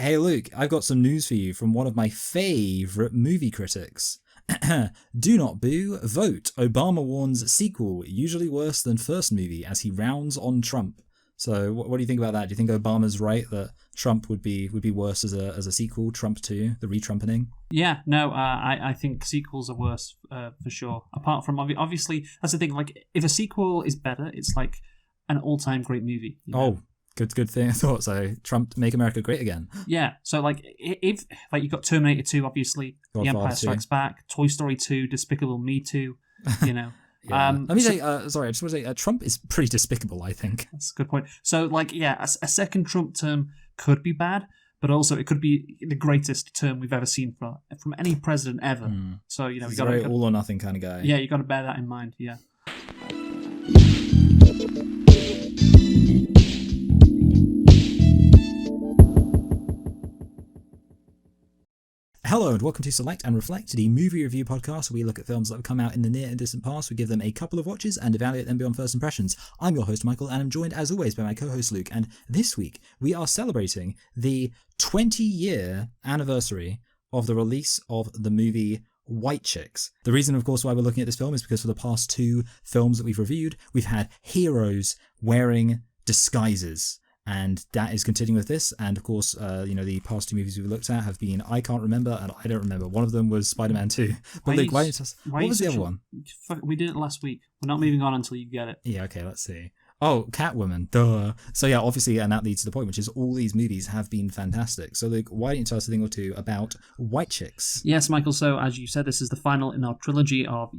Hey Luke, I've got some news for you from one of my favourite movie critics. Do not boo, vote. Obama warns sequel, usually worse than first movie, as he rounds on Trump. So what do you think about that? Do you think Obama's right that Trump would be worse as a sequel, Trump 2, the re-Trumpening? Yeah, no, I think sequels are worse for sure. Apart from, obviously, that's the thing, like, if a sequel is better, it's like an all-time great movie. You know? Oh, good thing I thought so. Trump, make America great again. Yeah, so like, if, like, you've got Terminator 2, obviously, The Empire Strikes Back, Toy Story 2, Despicable Me 2, you know. Yeah. Let me say, sorry, I just want to say, Trump is pretty despicable, I think. That's a good point. So, like, yeah, a second Trump term could be bad, but also it could be the greatest term we've ever seen from any president ever. So, you know, He's a very all or nothing kind of guy. Yeah, you got to bear that in mind. Yeah. Hello and welcome to Select and Reflect, the movie review podcast where we look at films that have come out in the near and distant past. We give them a couple of watches and evaluate them beyond first impressions. I'm your host, Michael, and I'm joined as always by my co-host, Luke. And this week, we are celebrating the 20-year anniversary of the release of the movie White Chicks. The reason, of course, why we're looking at this film is because for the past two films that we've reviewed, we've had heroes wearing disguises. And that is continuing with this. And of course, the past two movies we've looked at have been I Can't Remember and I Don't Remember. One of them was Spider-Man 2. But Luke, what was the other one? We did it last week. We're not moving on until you get it. Yeah, okay, let's see. Oh, Catwoman. Duh. So yeah, obviously, and that leads to the point, which is all these movies have been fantastic. So Luke, why don't you tell us a thing or two about White Chicks? Yes, Michael. So as you said, this is the final in our trilogy of,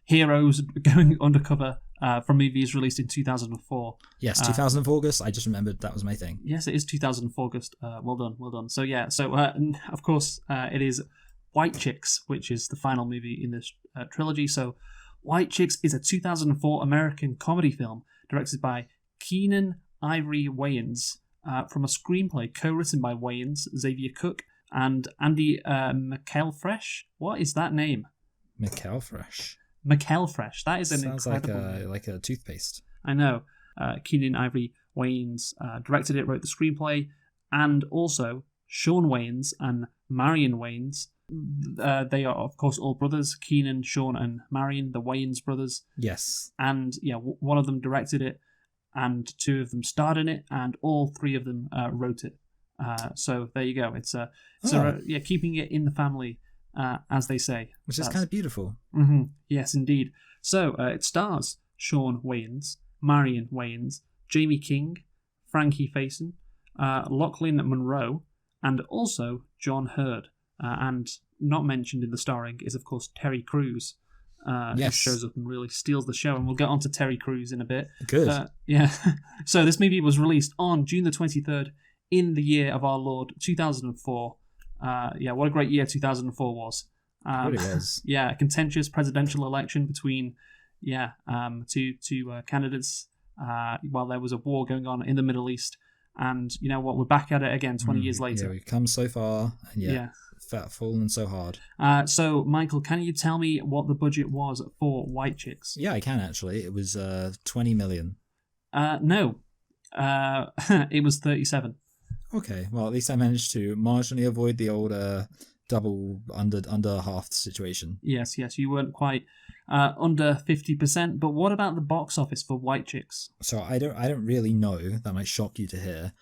heroes going undercover from movies released in 2004. Yes, 2004 August. I just remembered that was my thing. Yes, it is 2004 August. Well done. So yeah, of course it is White Chicks, which is the final movie in this trilogy. So White Chicks is a 2004 American comedy film directed by Keenen Ivory Wayans from a screenplay co-written by Wayans, Xavier Cook, and Andy McElfresh. What is that name? McElfresh. McElfresh. That is an sounds incredible like a toothpaste. I know. Keenen Ivory Wayans directed it, wrote the screenplay, and also Sean Wayans and Marion Wayans. They are, of course, all brothers. Keenen, Sean, and Marion, the Wayans brothers. Yes. And yeah, one of them directed it, and two of them starred in it, and all three of them wrote it. So there you go. It's keeping it in the family. As they say. Which is kind of beautiful. Mm-hmm. Yes, indeed. So, it stars Sean Wayans, Marion Wayans, Jamie King, Frankie Faison, Lachlan Monroe, and also John Hurd. And not mentioned in the starring is, of course, Terry Crews, who shows up and really steals the show. And we'll get on to Terry Crews in a bit. Good. Yeah. So, this movie was released on June the 23rd in the year of our Lord, 2004. What a great year 2004 was. It really was. Yeah, a contentious presidential election between two candidates while there was a war going on in the Middle East. And you know what? We're back at it again 20 years later. Yeah, we've come so far and fallen so hard. So, Michael, can you tell me what the budget was for White Chicks? Yeah, I can actually. It was 20 million. No. It was 37. Okay, well, at least I managed to marginally avoid the old double under half situation. Yes, you weren't quite under 50%. But what about the box office for White Chicks? So I don't really know. That might shock you to hear,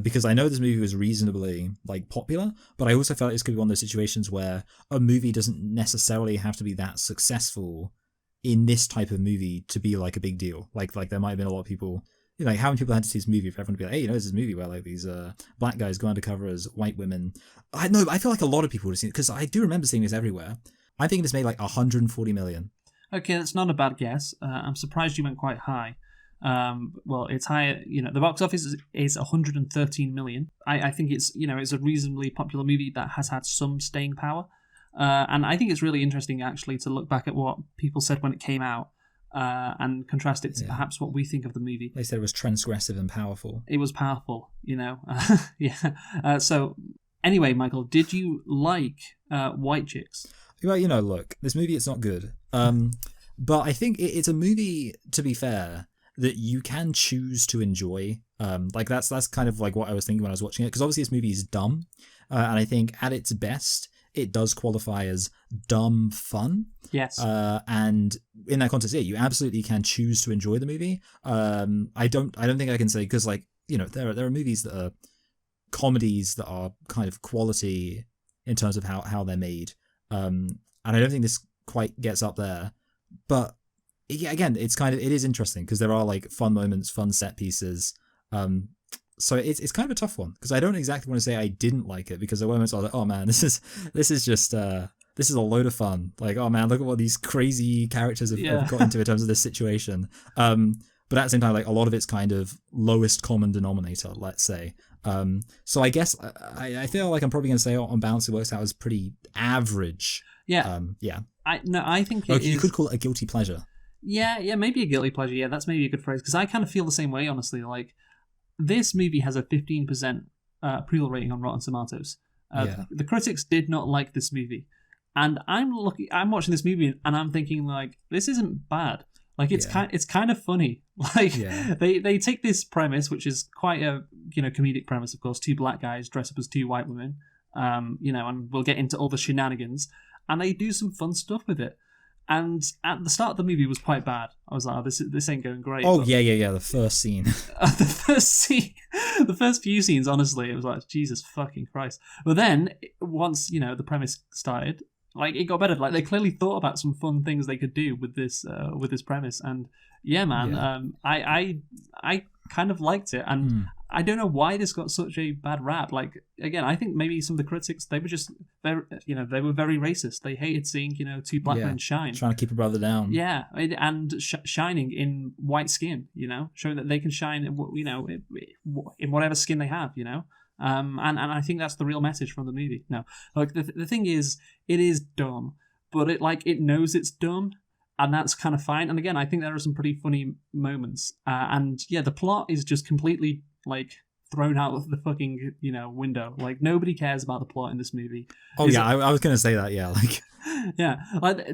because I know this movie was reasonably popular, but I also felt this could be one of those situations where a movie doesn't necessarily have to be that successful in this type of movie to be like a big deal. Like there might have been a lot of people. How many people had to see this movie for everyone to be like, hey, there's this movie where these black guys go undercover as white women. I feel like a lot of people would have seen it because I do remember seeing this everywhere. I think this made 140 million. Okay, that's not a bad guess. I'm surprised you went quite high. Well, it's higher. The box office is 113 million. I think it's a reasonably popular movie that has had some staying power. And I think it's really interesting actually to look back at what people said when it came out. And contrast it to perhaps what we think of the movie. They said it was transgressive and powerful. It was powerful, Yeah. So, anyway, Michael, did you like White Chicks? Well, look, this movie, it's not good. But I think it's a movie, to be fair, that you can choose to enjoy. Like that's kind of like what I was thinking when I was watching it, because obviously this movie is dumb, and I think at its best it does qualify as dumb fun. Yes. And in that context, yeah, you absolutely can choose to enjoy the movie. I don't think I can say, because like, you know, there are movies that are comedies that are kind of quality in terms of how they're made. And I don't think this quite gets up there, but yeah, again, it is interesting because there are like fun moments, fun set pieces. So it's kind of a tough one, because I don't exactly want to say I didn't like it, because there were moments I was like, oh man, this is just this is a load of fun. Like, oh man, look at what these crazy characters have got into in terms of this situation. But at the same time, like, a lot of it's kind of lowest common denominator, let's say. So I guess I feel like I'm probably going to say on balance it works out as pretty average. Yeah. Yeah. I think you could call it a guilty pleasure. Yeah, maybe a guilty pleasure. Yeah, that's maybe a good phrase, because I kind of feel the same way, honestly. Like, this movie has a 15% approval rating on Rotten Tomatoes. The critics did not like this movie, and I'm watching this movie and I'm thinking, like, this isn't bad. Like, it's kind of funny. Like, they take this premise, which is quite a, you know, comedic premise, of course, two black guys dress up as two white women, you know, and we'll get into all the shenanigans, and they do some fun stuff with it. And at the start of the movie was quite bad. I was like, oh, this ain't going great. Oh, yeah. The first scene. The first few scenes, honestly, it was like, Jesus fucking Christ. But then, once, you know, the premise started, like, it got better. Like, they clearly thought about some fun things they could do with this premise. And yeah, man, I kind of liked it. And I don't know why this got such a bad rap. Like, again, I think maybe some of the critics, they were just very, you know, they were very racist. They hated seeing, you know, two black men shine. Trying to keep a brother down. Yeah, and shining in white skin, you know, showing that they can shine, you know, in whatever skin they have, you know. And I think that's the real message from the movie. No, like, the thing is, it is dumb, but it knows it's dumb. And that's kind of fine. And again, I think there are some pretty funny moments. And yeah, the plot is just completely, like, thrown out of the fucking, you know, window. Like, nobody cares about the plot in this movie. Oh, yeah, I was going to say that, yeah. Like, yeah. Like,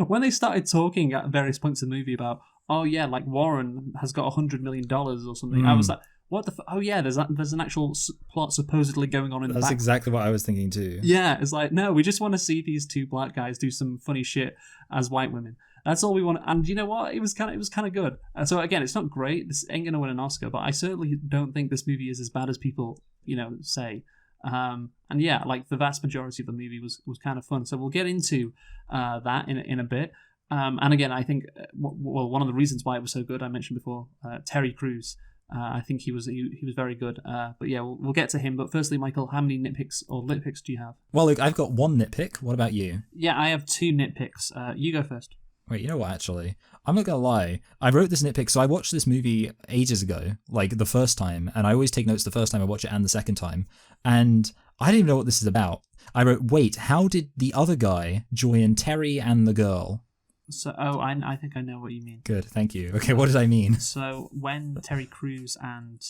when they started talking at various points in the movie about, oh, yeah, like, Warren has got $100 million or something, I was like, what the oh yeah, there's an actual plot supposedly going on in the back. That's exactly what I was thinking too. Yeah, it's like, no, we just want to see these two black guys do some funny shit as white women. That's all we want. And you know what? It was kind of good. So again, it's not great. This ain't gonna win an Oscar, but I certainly don't think this movie is as bad as people, you know, say. And yeah, like, the vast majority of the movie was kind of fun. So we'll get into that in a bit. And again, I think one of the reasons why it was so good, I mentioned before, Terry Crews. I think he was very good. But yeah, we'll get to him. But firstly, Michael, how many nitpicks or lit picks do you have? Well, look, I've got one nitpick. What about you? Yeah, I have two nitpicks. You go first. Wait, you know what, actually? I'm not going to lie. I wrote this nitpick, so I watched this movie ages ago, like the first time, and I always take notes the first time I watch it and the second time, and I didn't even know what this is about. I wrote, wait, how did the other guy join Terry and the girl? So, I think I know what you mean. Good, thank you. Okay, what did I mean? So, when Terry Crews and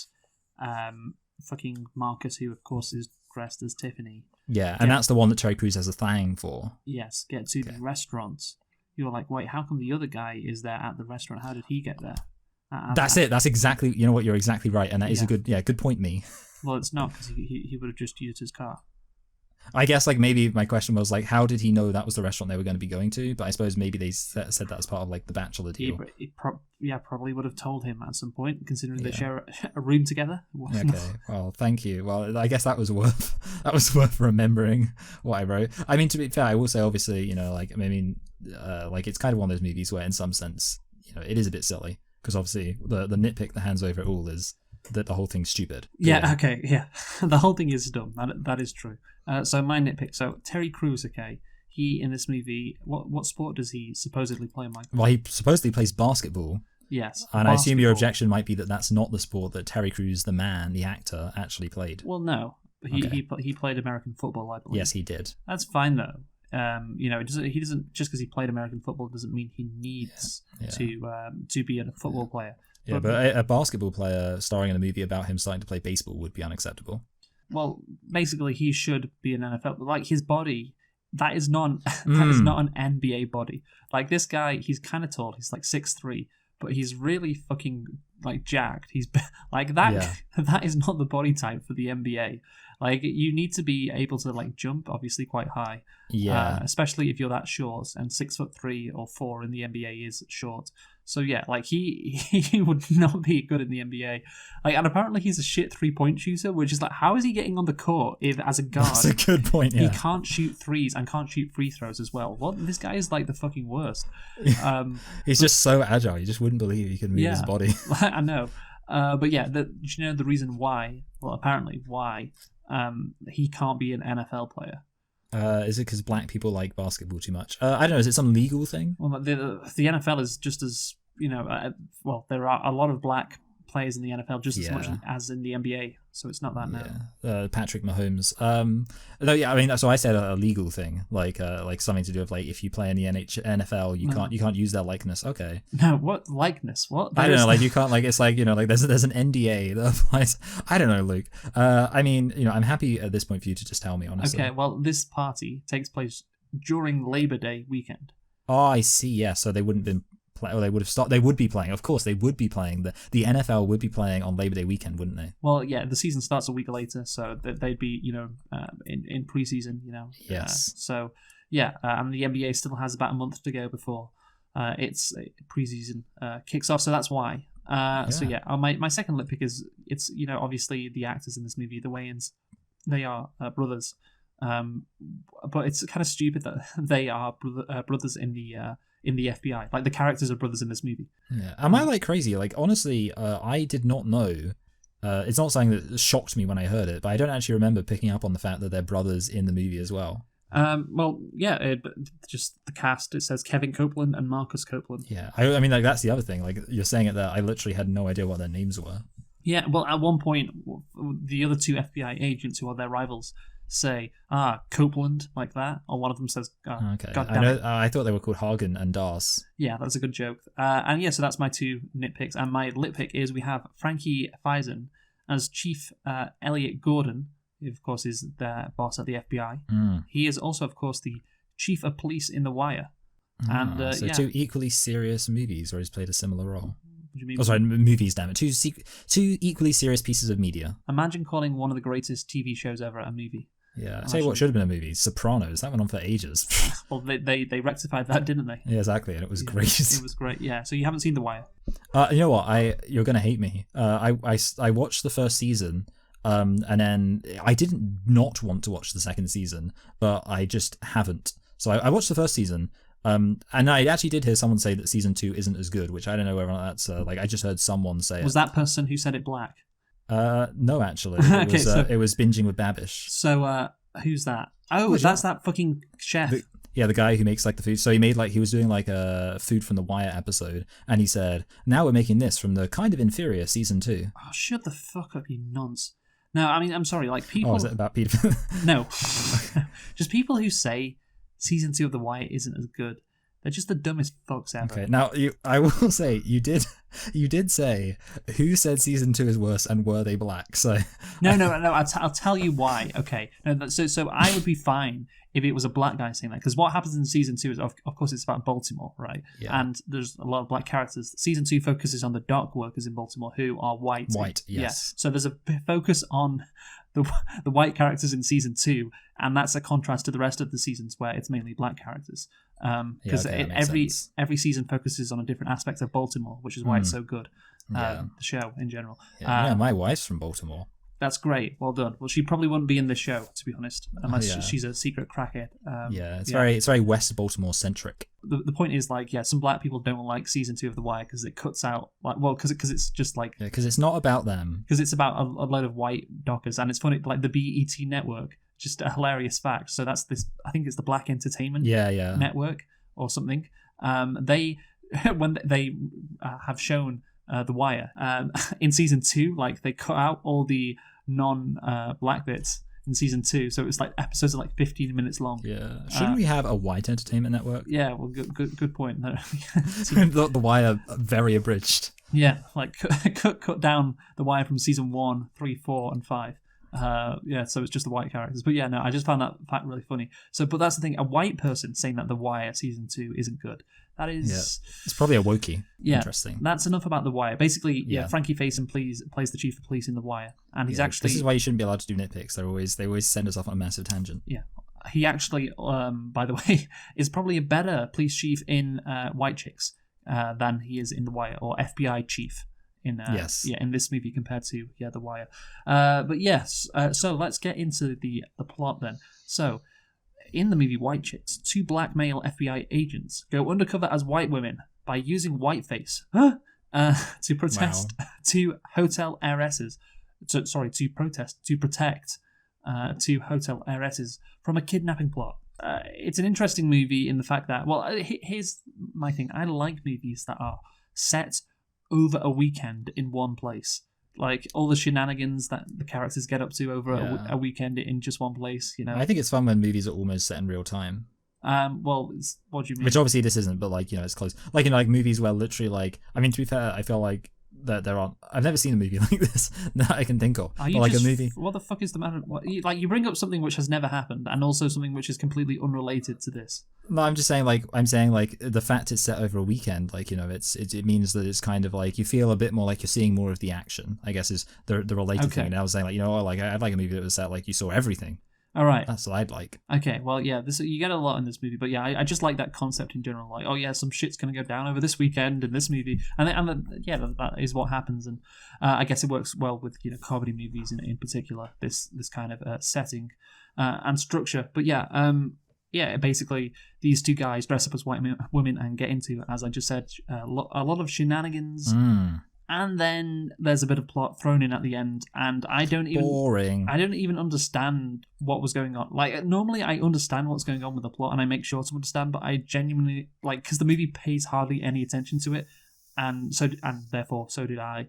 fucking Marcus, who of course is dressed as Tiffany. Yeah, and that's the one that Terry Crews has a thing for. Yes, get to the restaurant. You're like, wait, how come the other guy is there at the restaurant? How did he get there? That's it. That's exactly, you know what, you're exactly right. And that is a good point, me. Well, it's not, because he would have just used his car. I guess, like, maybe my question was, like, how did he know that was the restaurant they were going to be going to? But I suppose maybe they said that as part of, like, the Bachelor deal. Probably would have told him at some point, considering they share a room together. Okay, well, thank you. Well, I guess that was worth remembering what I wrote. I mean, to be fair, I will say, obviously, you know, like, I mean, like, it's kind of one of those movies where, in some sense, you know, it is a bit silly, because obviously the nitpick that hands over it all is that the whole thing's stupid. Yeah, okay, yeah. The whole thing is dumb. That is true. So my nitpick. So Terry Crews, okay, he in this movie, what sport does he supposedly play, Mike? Well, he supposedly plays basketball. Yes. And basketball. I assume your objection might be that that's not the sport that Terry Crews, the man, the actor, actually played. Well, no. He played American football, I believe. Yes, he did. That's fine, though. You know, he doesn't just because he played American football doesn't mean he needs to be a football player. Yeah, but a basketball player starring in a movie about him starting to play baseball would be unacceptable. Well, basically, he should be an NFL. Like, his body, that is not an NBA body. Like, this guy, he's kind of tall. He's like 6'3", but he's really fucking like jacked. He's like that. Yeah. That is not the body type for the NBA. Like you need to be able to like jump obviously quite high. Yeah. Especially if you're that short, and 6'3" or 4" in the NBA is short. So yeah, like he would not be good in the NBA. Like, and apparently he's a shit 3-point shooter, which is like, how is he getting on the court if as a guard? That's a good point. Yeah. He can't shoot threes and can't shoot free throws as well. What, this guy is like the fucking worst. He's just so agile. You just wouldn't believe he could move his body. I know. But yeah, you know the reason why? Well, apparently why he can't be an NFL player. Is it because black people like basketball too much? I don't know. Is it some legal thing? Well, the NFL is just as, you know, well, there are a lot of black players in the NFL just as much as in the NBA, so it's not that now. Patrick Mahomes. Though, yeah, I mean, so I said a legal thing, like something to do with like if you play in the NFL, you can't use their likeness. Okay. No, what likeness? What? I don't know. Like you can't, like, it's like, you know, like there's an NDA that applies. I don't know, Luke. I mean, you know, I'm happy at this point for you to just tell me, honestly. Okay. Well, this party takes place during Labor Day weekend. Oh, I see. Yeah. So they wouldn't been. They would have stopped. They would be playing. Of course, they would be playing. The NFL would be playing on Labor Day weekend, wouldn't they? Well, yeah, the season starts a week later, so they'd be, you know, in preseason, you know. Yes. So yeah, and the NBA still has about a month to go before its preseason kicks off. So that's why. So yeah, my second lip pick is, it's, you know, obviously the actors in this movie, the Wayans, they are brothers. But it's kind of stupid that they are brothers in the FBI. Like, the characters are brothers in this movie. Yeah. Am I like crazy? Like, honestly, I did not know. It's not something that shocked me when I heard it, but I don't actually remember picking up on the fact that they're brothers in the movie as well. Well, yeah, just the cast. It says Kevin Copeland and Marcus Copeland. Yeah, I mean, like, that's the other thing. Like, you're saying it there, I literally had no idea what their names were. Yeah, well, at one point, the other two FBI agents who are their rivals say, Copeland, like that, or one of them says, okay. God damn it. I thought they were called Hagen and Das. Yeah, that's a good joke. And yeah, so that's my two nitpicks. And my lit pick is we have Frankie Faison as Chief Elliot Gordon, who of course is the boss at the FBI. He is also, of course, the Chief of Police in The Wire. And so two equally serious movies where he's played a similar role. What do you mean? Oh, sorry, movies, damn it. Two equally serious pieces of media. Imagine calling one of the greatest TV shows ever a movie. Yeah, I'll tell you what should have been a movie. Sopranos. That went on for ages. Well, they rectified that, didn't they? Yeah, exactly, and it was great. It was great, yeah. So you haven't seen The Wire? You know what? You're going to hate me. I watched the first season, and then I didn't not want to watch the second season, but I just haven't. So I watched the first season, and I actually did hear someone say that season 2 isn't as good, which I don't know whether or not that's like, I just heard someone say. Was that person who said it black? No, actually, it was Binging with Babish. So who's that? Oh, that's that fucking chef. The guy who makes like the food. So he was doing like a Food from the Wire episode, and he said, "Now we're making this from the kind of inferior season 2." Oh, shut the fuck up, you nonce. No, I mean, I'm sorry, like people. Oh, is it about Peter? No, just people who say season 2 of The Wire isn't as good. They're just the dumbest fucks ever. Okay, now I will say you did say who said season 2 is worse, and were they black? So no. I'll tell you why. Okay, no, so I would be fine if it was a black guy saying that, because what happens in season 2 is of course it's about Baltimore, right? Yeah. And there's a lot of black characters. Season 2 focuses on the dock workers in Baltimore who are white. White, yes. Yeah. So there's a focus on the white characters in season 2, and that's a contrast to the rest of the seasons where it's mainly black characters. Because every season focuses on a different aspect of Baltimore, which is why it's so good. The show in general. Yeah, my wife's from Baltimore. That's great. Well done. Well, she probably wouldn't be in this show, to be honest, unless she's a secret crackhead. It's very West Baltimore centric. The point is, like, some black people don't like season 2 of The Wire because it cuts out, like, well, because it's just like, because it's not about them. Because it's about a load of white dockers, and it's funny, like the BET network. Just a hilarious fact. So that's this. I think it's the Black Entertainment Network or something. They when they have shown The Wire in season 2, like they cut out all the non-black bits in season 2, so it was like episodes are like 15 minutes long. Yeah, shouldn't we have a white entertainment network? Yeah, well, good point. The Wire very abridged. Yeah, like cut down The Wire from season 1, 3, 4, and 5. So it's just the white characters. But yeah, no, I just found that fact really funny. So, but that's the thing: a white person saying that The Wire season 2 isn't good. That is, It's probably a Wokey. yeah, Interesting. That's enough about The Wire. Basically, Yeah. Frankie Faison plays the chief of police in The Wire, and he's actually This is why you shouldn't be allowed to do nitpicks. They always send us off on a massive tangent. he actually, by the way, is probably a better police chief in White Chicks than he is in The Wire, or FBI chief in in this movie compared to The Wire. But yes, so let's get into the plot then. So, in the movie White Chicks, 2 black male FBI agents go undercover as white women by using whiteface to protest two hotel heiresses. To protect 2 hotel heiresses from a kidnapping plot. It's an interesting movie in the fact that, well, here's my thing. I like movies that are set over a weekend in one place. Like, all the shenanigans that the characters get up to over a weekend in just one place, you know. I think it's fun when movies are almost set in real time. Well, what do you mean? Which obviously this isn't, but like, you know, it's close. Like in like movies where literally like, I mean, to be fair, I feel like that there aren't. I've never seen a movie like this that I can think of. Are you like just, a movie. What the fuck is the matter? You bring up something which has never happened, and also something which is completely unrelated to this. No, I'm saying like the fact it's set over a weekend, like, you know, it means that it's kind of like you feel a bit more like you're seeing more of the action, I guess is the related thing. And I was saying, like, you know, I'd like a movie that was set like you saw everything. All right. That's what I'd like. Okay, well, yeah, you get a lot in this movie, but yeah, I just like that concept in general. Like, oh yeah, some shit's gonna go down over this weekend in this movie, and that is what happens, and I guess it works well with, you know, comedy movies in particular. This kind of setting and structure, but basically these 2 guys dress up as white women and get into, as I just said, a lot of shenanigans. And then there's a bit of plot thrown in at the end, and I don't even understand what was going on. Like, normally I understand what's going on with the plot, and I make sure to understand, but I genuinely, like, because the movie pays hardly any attention to it, and therefore so did I.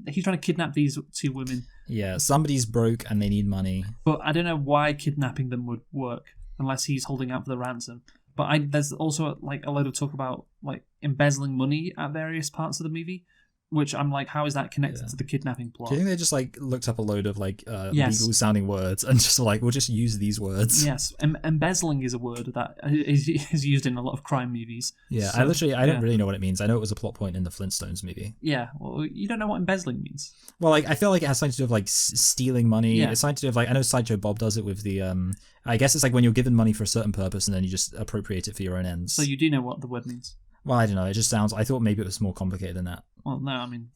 He's trying to kidnap these 2 women. Yeah, somebody's broke and they need money. But I don't know why kidnapping them would work unless he's holding out for the ransom. But there's also like a load of talk about like embezzling money at various parts of the movie, which I'm like, how is that connected to the kidnapping plot? Do you think they just like looked up a load of like legal sounding words and just like, we'll just use these words? Yes, embezzling is a word that is used in a lot of crime movies. Yeah, so, I don't really know what it means. I know it was a plot point in the Flintstones movie. Yeah, well, you don't know what embezzling means. Well, like, I feel like it has something to do with like stealing money. Yeah. It's something to do with like, I know Sideshow Bob does it with the I guess it's like when you're given money for a certain purpose and then you just appropriate it for your own ends. So you do know what the word means? Well, I don't know. It just sounds. I thought maybe it was more complicated than that. Well, no, I mean,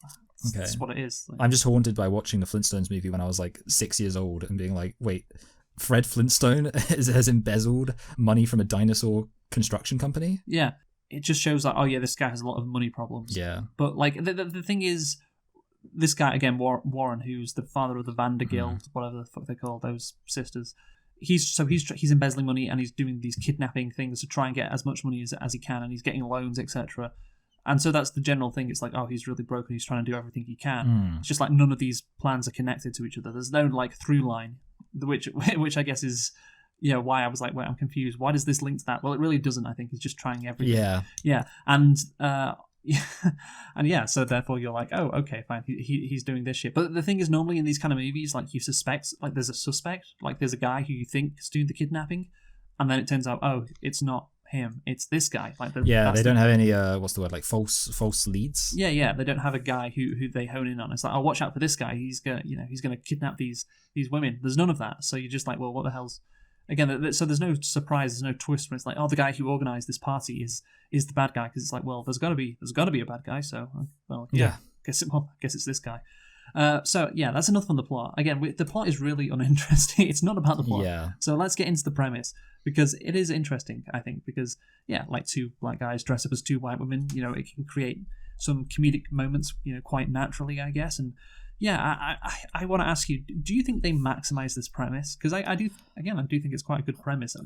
that's what it is. Like, I'm just haunted by watching the Flintstones movie when I was like 6 years old and being like, wait, Fred Flintstone has embezzled money from a dinosaur construction company? Yeah. It just shows like, oh yeah, this guy has a lot of money problems. Yeah. But like, the thing is, this guy, again, Warren, who's the father of the Vanderbilt, whatever the fuck they call those sisters, he's embezzling money and he's doing these kidnapping things to try and get as much money as he can, and he's getting loans, etc. And so that's the general thing. It's like, oh, he's really broken. He's trying to do everything he can. It's just like none of these plans are connected to each other. There's no like through line, which I guess is, you know, why I was like, wait, I'm confused. Why does this link to that? Well, it really doesn't. I think he's just trying everything. Yeah, and so therefore you're like, oh, okay, fine. He's doing this shit. But the thing is, normally in these kind of movies, like you suspect, like there's a suspect, like there's a guy who you think is doing the kidnapping, and then it turns out, oh, it's not him, it's this guy. Like they don't have any what's the word, like false leads. Yeah, they don't have a guy who they hone in on. It's like, oh, watch out for this guy. He's gonna kidnap these women. There's none of that. So you're just like, well, what the hell's again? So there's no surprise. There's no twist when it's like, oh, the guy who organized this party is the bad guy, because it's like, well, there's got to be a bad guy. So guess it's this guy. So yeah, that's enough on the plot. Again, the plot is really uninteresting. It's not about the plot. Yeah. So let's get into the premise, because it is interesting, I think, because yeah, like 2 black guys dress up as 2 white women, you know, it can create some comedic moments, you know, quite naturally, I guess. And yeah, I want to ask you, do you think they maximize this premise? Because I do think it's quite a good premise,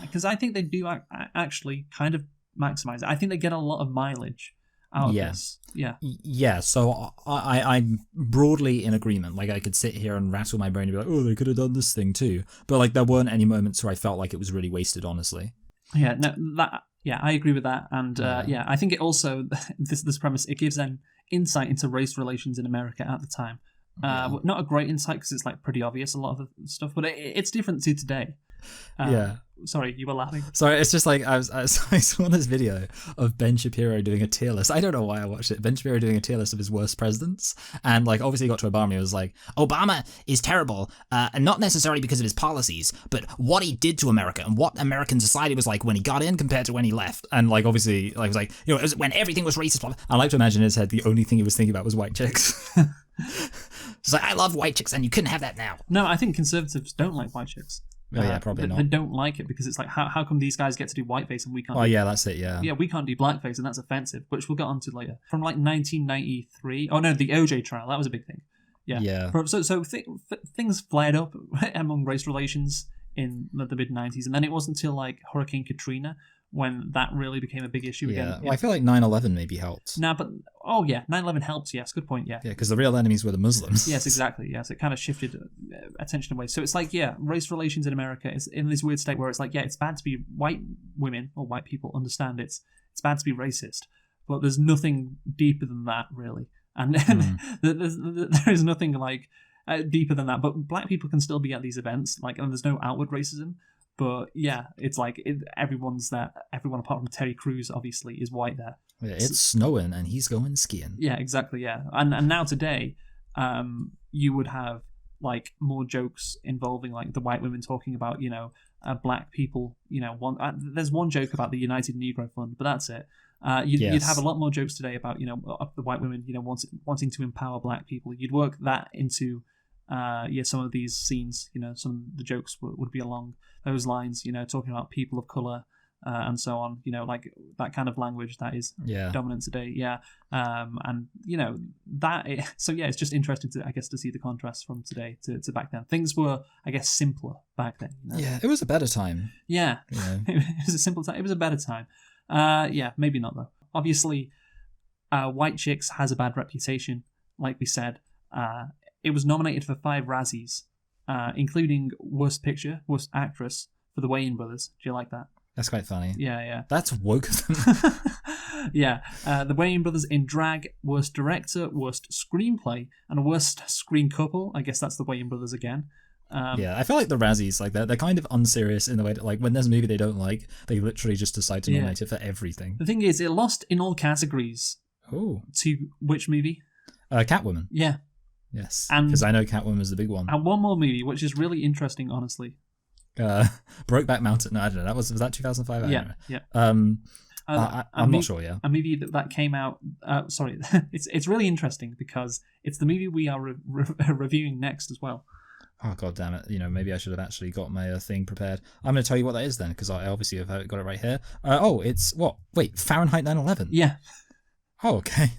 because I think they do actually kind of maximize it. I think they get a lot of mileage out of this. Yeah. So I'm broadly in agreement. Like, I could sit here and rattle my brain and be like, oh, they could have done this thing too. But like, there weren't any moments where I felt like it was really wasted, honestly. Yeah, no, I agree with that. And I think it also, this premise, it gives an insight into race relations in America at the time. Not a great insight because it's like pretty obvious a lot of the stuff, but it's different to today. Yeah. Sorry, you were laughing. Sorry, it's just like I saw this video of Ben Shapiro doing a tier list. I don't know why I watched it. Ben Shapiro doing a tier list of his worst presidents, and like obviously he got to Obama. And he was like, Obama is terrible, and not necessarily because of his policies, but what he did to America and what American society was like when he got in compared to when he left. And like obviously, like it was like it was when everything was racist. I like to imagine in his head the only thing he was thinking about was white chicks. It's like I love white chicks, and you couldn't have that now. No, I think conservatives don't like white chicks. Oh yeah, probably not. They don't like it because it's like, how come these guys get to do whiteface and we can't? Oh yeah, that's it. Yeah. Yeah, we can't do blackface, and that's offensive, which we'll get onto later. From like 1993. Oh no, the OJ trial, that was a big thing. Yeah. Yeah. So things flared up among race relations in the mid 90s, and then it wasn't until like Hurricane Katrina when that really became a big issue again. Yeah, well, I feel like 9/11 maybe helped. Nah, but 9/11 helps. Yes, good point. Yeah. Yeah, because the real enemies were the Muslims. Yes, exactly. Yes, it kind of shifted attention away. So it's like, yeah, race relations in America is in this weird state where it's like, yeah, it's bad to be white women or white people understand it's bad to be racist, but there's nothing deeper than that really, and there is nothing like deeper than that. But black people can still be at these events, like, and there's no outward racism. But yeah, it's like everyone's there. Everyone apart from Terry Crews, obviously, is white there. Yeah, it's snowing and he's going skiing. Yeah, exactly. Yeah, and now today, you would have like more jokes involving like the white women talking about black people. There's one joke about the United Negro Fund, but that's it. You'd have a lot more jokes today about the white women wanting to empower black people. You'd work that into some of these scenes. Some of the jokes would be along those lines, talking about people of color and so on, like that kind of language that is dominant today. It's just interesting to see the contrast from today to back then. Things were, I guess, simpler back then. Yeah, it was a better time. Yeah, it was a simple time. It was a better time. Maybe not though. Obviously, White Chicks has a bad reputation, like we said. It was nominated for 5 Razzies, including Worst Picture, Worst Actress for the Wayans Brothers. Do you like that? That's quite funny. Yeah. That's woke of them. Yeah. The Wayans Brothers in Drag, Worst Director, Worst Screenplay, and Worst Screen Couple. I guess that's the Wayans Brothers again. I feel like the Razzies, like they're kind of unserious in the way that like when there's a movie they don't like, they literally just decide to nominate it for everything. The thing is, it lost in all categories. Oh. To which movie? Catwoman. Yeah. Yes, because I know Catwoman was the big one. And one more movie, which is really interesting, honestly. Brokeback Mountain. No, I don't know. Was that 2005? Yeah. I'm not sure. Yeah, a movie that came out. Sorry, it's really interesting because it's the movie we are reviewing next as well. Oh god damn it! Maybe I should have actually got my thing prepared. I'm going to tell you what that is then, because I obviously have got it right here. It's what? Wait, Fahrenheit 9/11. Yeah. Oh, okay.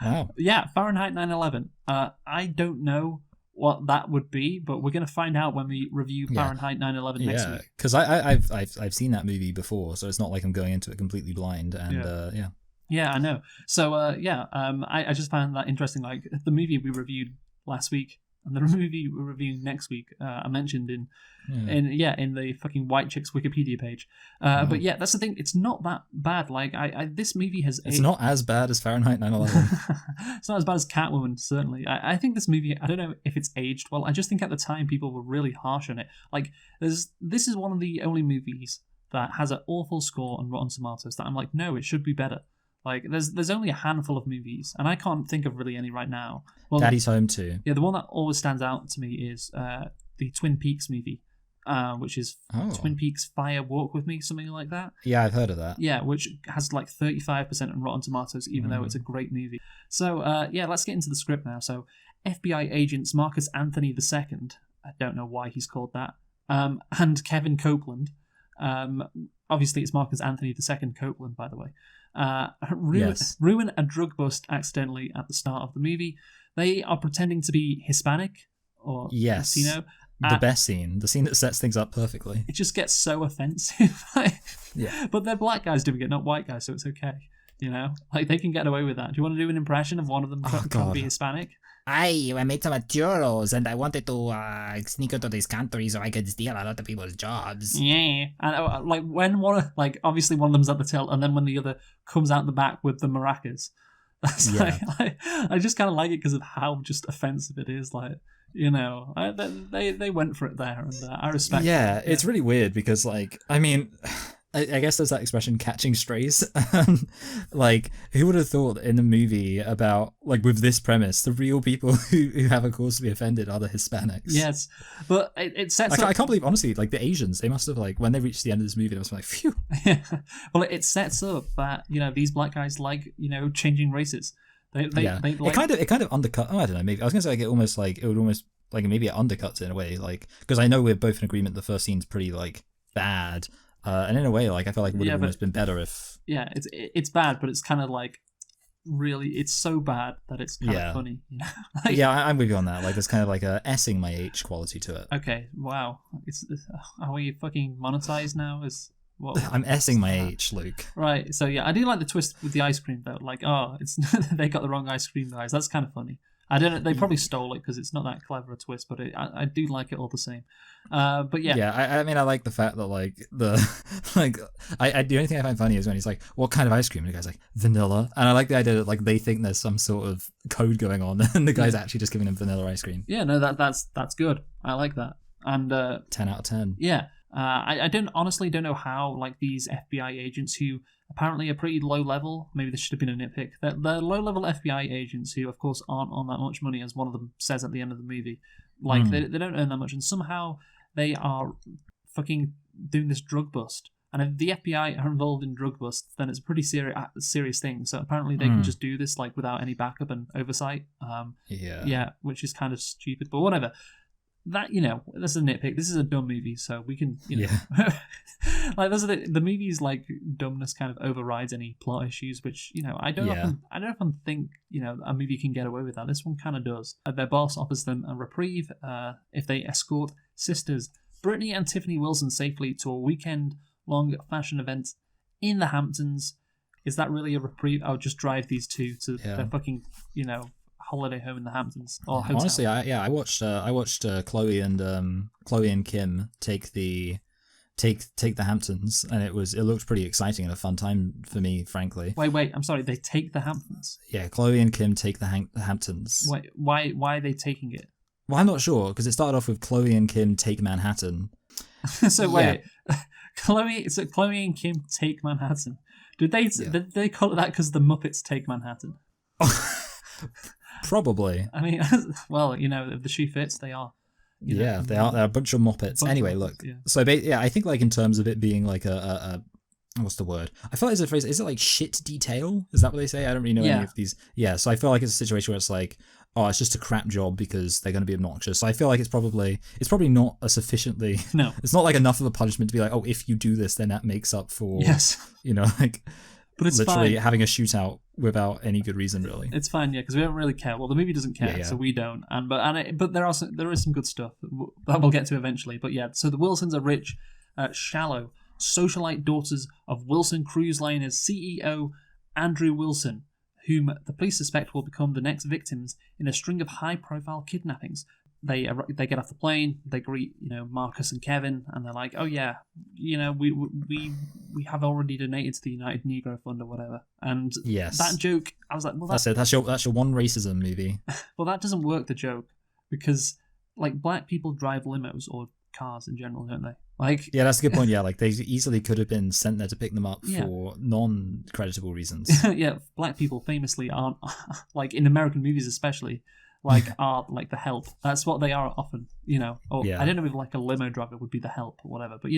Wow. Yeah, Fahrenheit 9/11. I don't know what that would be, but we're going to find out when we review Fahrenheit 9/11 next week. Because I've seen that movie before, so it's not like I'm going into it completely blind. And Yeah, I know. So I just found that interesting. Like the movie we reviewed last week and the movie we're reviewing next week, I mentioned in the fucking White Chicks Wikipedia page. But yeah, that's the thing. It's not that bad. Like this movie has. It's not as bad as Fahrenheit 9/11. It's not as bad as Catwoman, certainly. I think this movie. I don't know if it's aged well. I just think at the time people were really harsh on it. Like this is one of the only movies that has an awful score on Rotten Tomatoes that I'm like, no, it should be better. Like, there's only a handful of movies, and I can't think of really any right now. Well, Daddy's Home 2. Yeah, the one that always stands out to me is the Twin Peaks movie, which is Twin Peaks Fire Walk With Me, something like that. Yeah, I've heard of that. Yeah, which has like 35% on Rotten Tomatoes, even though it's a great movie. So, let's get into the script now. So, FBI agents Marcus Anthony II, I don't know why he's called that, and Kevin Copeland. Obviously, it's Marcus Anthony II Copeland, by the way. Ruin a drug bust accidentally at the start of the movie. They are pretending to be Hispanic or Latino. The best scene, the scene that sets things up perfectly. It just gets so offensive. But they're black guys doing it, not white guys, so it's okay. Like they can get away with that. Do you want to do an impression of one of them trying to be Hispanic? I made some churros and I wanted to sneak into this country so I could steal a lot of people's jobs. Yeah, and when obviously one of them's at the till, and then when the other comes out the back with the maracas, That's Yeah. I just kind of like it because of how just offensive it is. Like, they went for it there, and I respect. Yeah, it. it's really weird because, like, I mean, I guess there's that expression "catching strays." Like, who would have thought in a movie about, like, with this premise, the real people who have a cause to be offended are the Hispanics? Yes, but it sets Like, up. I can't believe, honestly, like the Asians, they must have, like, when they reached the end of this movie, they must have been like, phew. Well, it sets up that these black guys like changing races. They like, It kind of undercut. Oh, I don't know. Maybe I was gonna say like it would almost like maybe it undercuts it in a way, like because I know we're both in agreement the first scene's pretty like bad, and in a way like I feel like it would have almost been better if it's bad, but it's kind of like really it's so bad that it's kind of funny. Like, I'm with you on that. Like there's kind of like a S-ing my H quality to it. Okay, wow. Are we fucking monetized now? I'm S-ing my H, Luke. Right. So yeah, I do like the twist with the ice cream though. Like, oh, it's they got the wrong ice cream, guys. That's kind of funny. I don't know. They probably stole it because it's not that clever a twist, but I do like it all the same. But yeah. Yeah, I mean, I like the fact that like the like the only thing I find funny is when he's like, "What kind of ice cream?" And the guy's like, "Vanilla." And I like the idea that like they think there's some sort of code going on, and the guy's actually just giving him vanilla ice cream. Yeah. No, that's good. I like that. And 10 out of 10. Yeah. I honestly don't know how like these FBI agents who apparently are pretty low level. Maybe this should have been a nitpick. They're low level FBI agents who, of course, aren't on that much money, as one of them says at the end of the movie. Like they don't earn that much, and somehow they are fucking doing this drug bust. And if the FBI are involved in drug busts, then it's a pretty serious thing. So apparently they can just do this like without any backup and oversight. Yeah, which is kind of stupid, but whatever. That that's a nitpick. This is a dumb movie, so we can like the movie's like dumbness kind of overrides any plot issues, which I don't often think a movie can get away with that. This one kind of does. Their boss offers them a reprieve if they escort sisters Brittany and Tiffany Wilson safely to a weekend-long fashion event in the Hamptons. Is that really a reprieve? I'll just drive these two to their fucking holiday home in the Hamptons or hotel. Honestly, I watched Chloe and Kim take the Hamptons, and it looked pretty exciting and a fun time for me, frankly. Wait, I'm sorry, they take the Hamptons? Yeah, Chloe and Kim take the Hamptons. Wait, why are they taking it? Well, I'm not sure because it started off with Chloe and Kim take Manhattan. So wait, Chloe and Kim take Manhattan. Did they call it that because the Muppets take Manhattan? Probably. I mean, well, if the shoe fits, they are. They are. They're a bunch of Muppets. Anyway, look. Yeah. So, I think like in terms of it being like a what's the word? I feel like there's a phrase. Is it like shit detail? Is that what they say? I don't really know any of these. Yeah. So I feel like it's a situation where it's like, oh, it's just a crap job because they're going to be obnoxious. So I feel like it's probably not a sufficiently. No. It's not like enough of a punishment to be like, oh, if you do this, then that makes up for. Yes. Like. But it's literally fine. Having a shootout without any good reason, really. It's fine, yeah, because we don't really care. Well, the movie doesn't care, so we don't. But there is some good stuff that we'll get to eventually. But yeah, so the Wilsons are rich, shallow, socialite daughters of Wilson Cruise Liner's CEO Andrew Wilson, whom the police suspect will become the next victims in a string of high-profile kidnappings. They get off the plane. They greet Marcus and Kevin, and they're like, "Oh yeah, we have already donated to the United Negro Fund or whatever." And that joke, I was like, "Well, that's it. That's your one racism movie." Well, that doesn't work. The joke, because like black people drive limos or cars in general, don't they? Like, yeah, that's a good point. Yeah, like they easily could have been sent there to pick them up for non-creditable rereditable reasons. Yeah, black people famously aren't like in American movies, especially. Are like the help. That's what they are often, Or I don't know if like a limo driver would be the help or whatever, but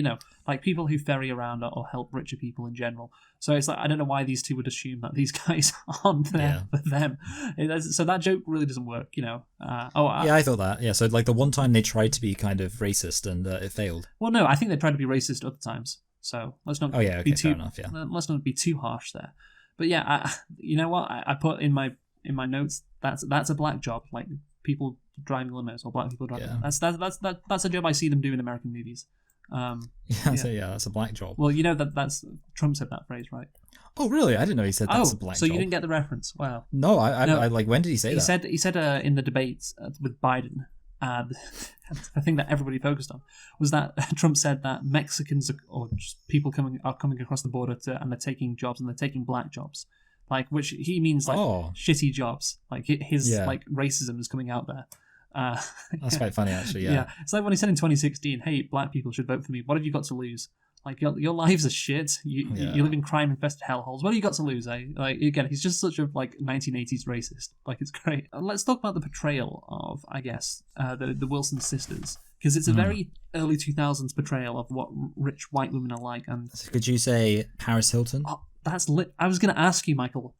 like people who ferry around or help richer people in general. So it's like I don't know why these two would assume that these guys aren't there for them. So that joke really doesn't work, I thought that. Yeah, so like the one time they tried to be kind of racist and it failed. Well, no, I think they tried to be racist other times. So let's not. Be too, fair enough. Yeah. Let's not be too harsh there. But yeah, you know what? I put in my notes, that's a black job, like people driving limos or black people driving. Yeah. That's a job I see them do in American movies. That's a black job. Well, that's Trump said that phrase, right? Oh, really? I didn't know he said that's a black job. So you didn't get the reference? Wow. No, I like. When did he say that? He said in the debates with Biden. The thing that everybody focused on was that Trump said that Mexicans or just people are coming across the border and they're taking jobs and they're taking black jobs. like which he means like shitty jobs. Like his like racism is coming out there. That's quite funny, actually. Yeah, it's like when he said in 2016, "Hey, black people should vote for me. What have you got to lose? Like your lives are shit. You live in crime-infested hellholes. What have you got to lose?" Eh? Like again, he's just such a like 1980s racist. Like it's great. Let's talk about the portrayal of, I guess, the Wilson sisters, because it's a very early 2000s portrayal of what rich white women are like. And could you say Paris Hilton? Oh, that's lit. I was going to ask you, Michael.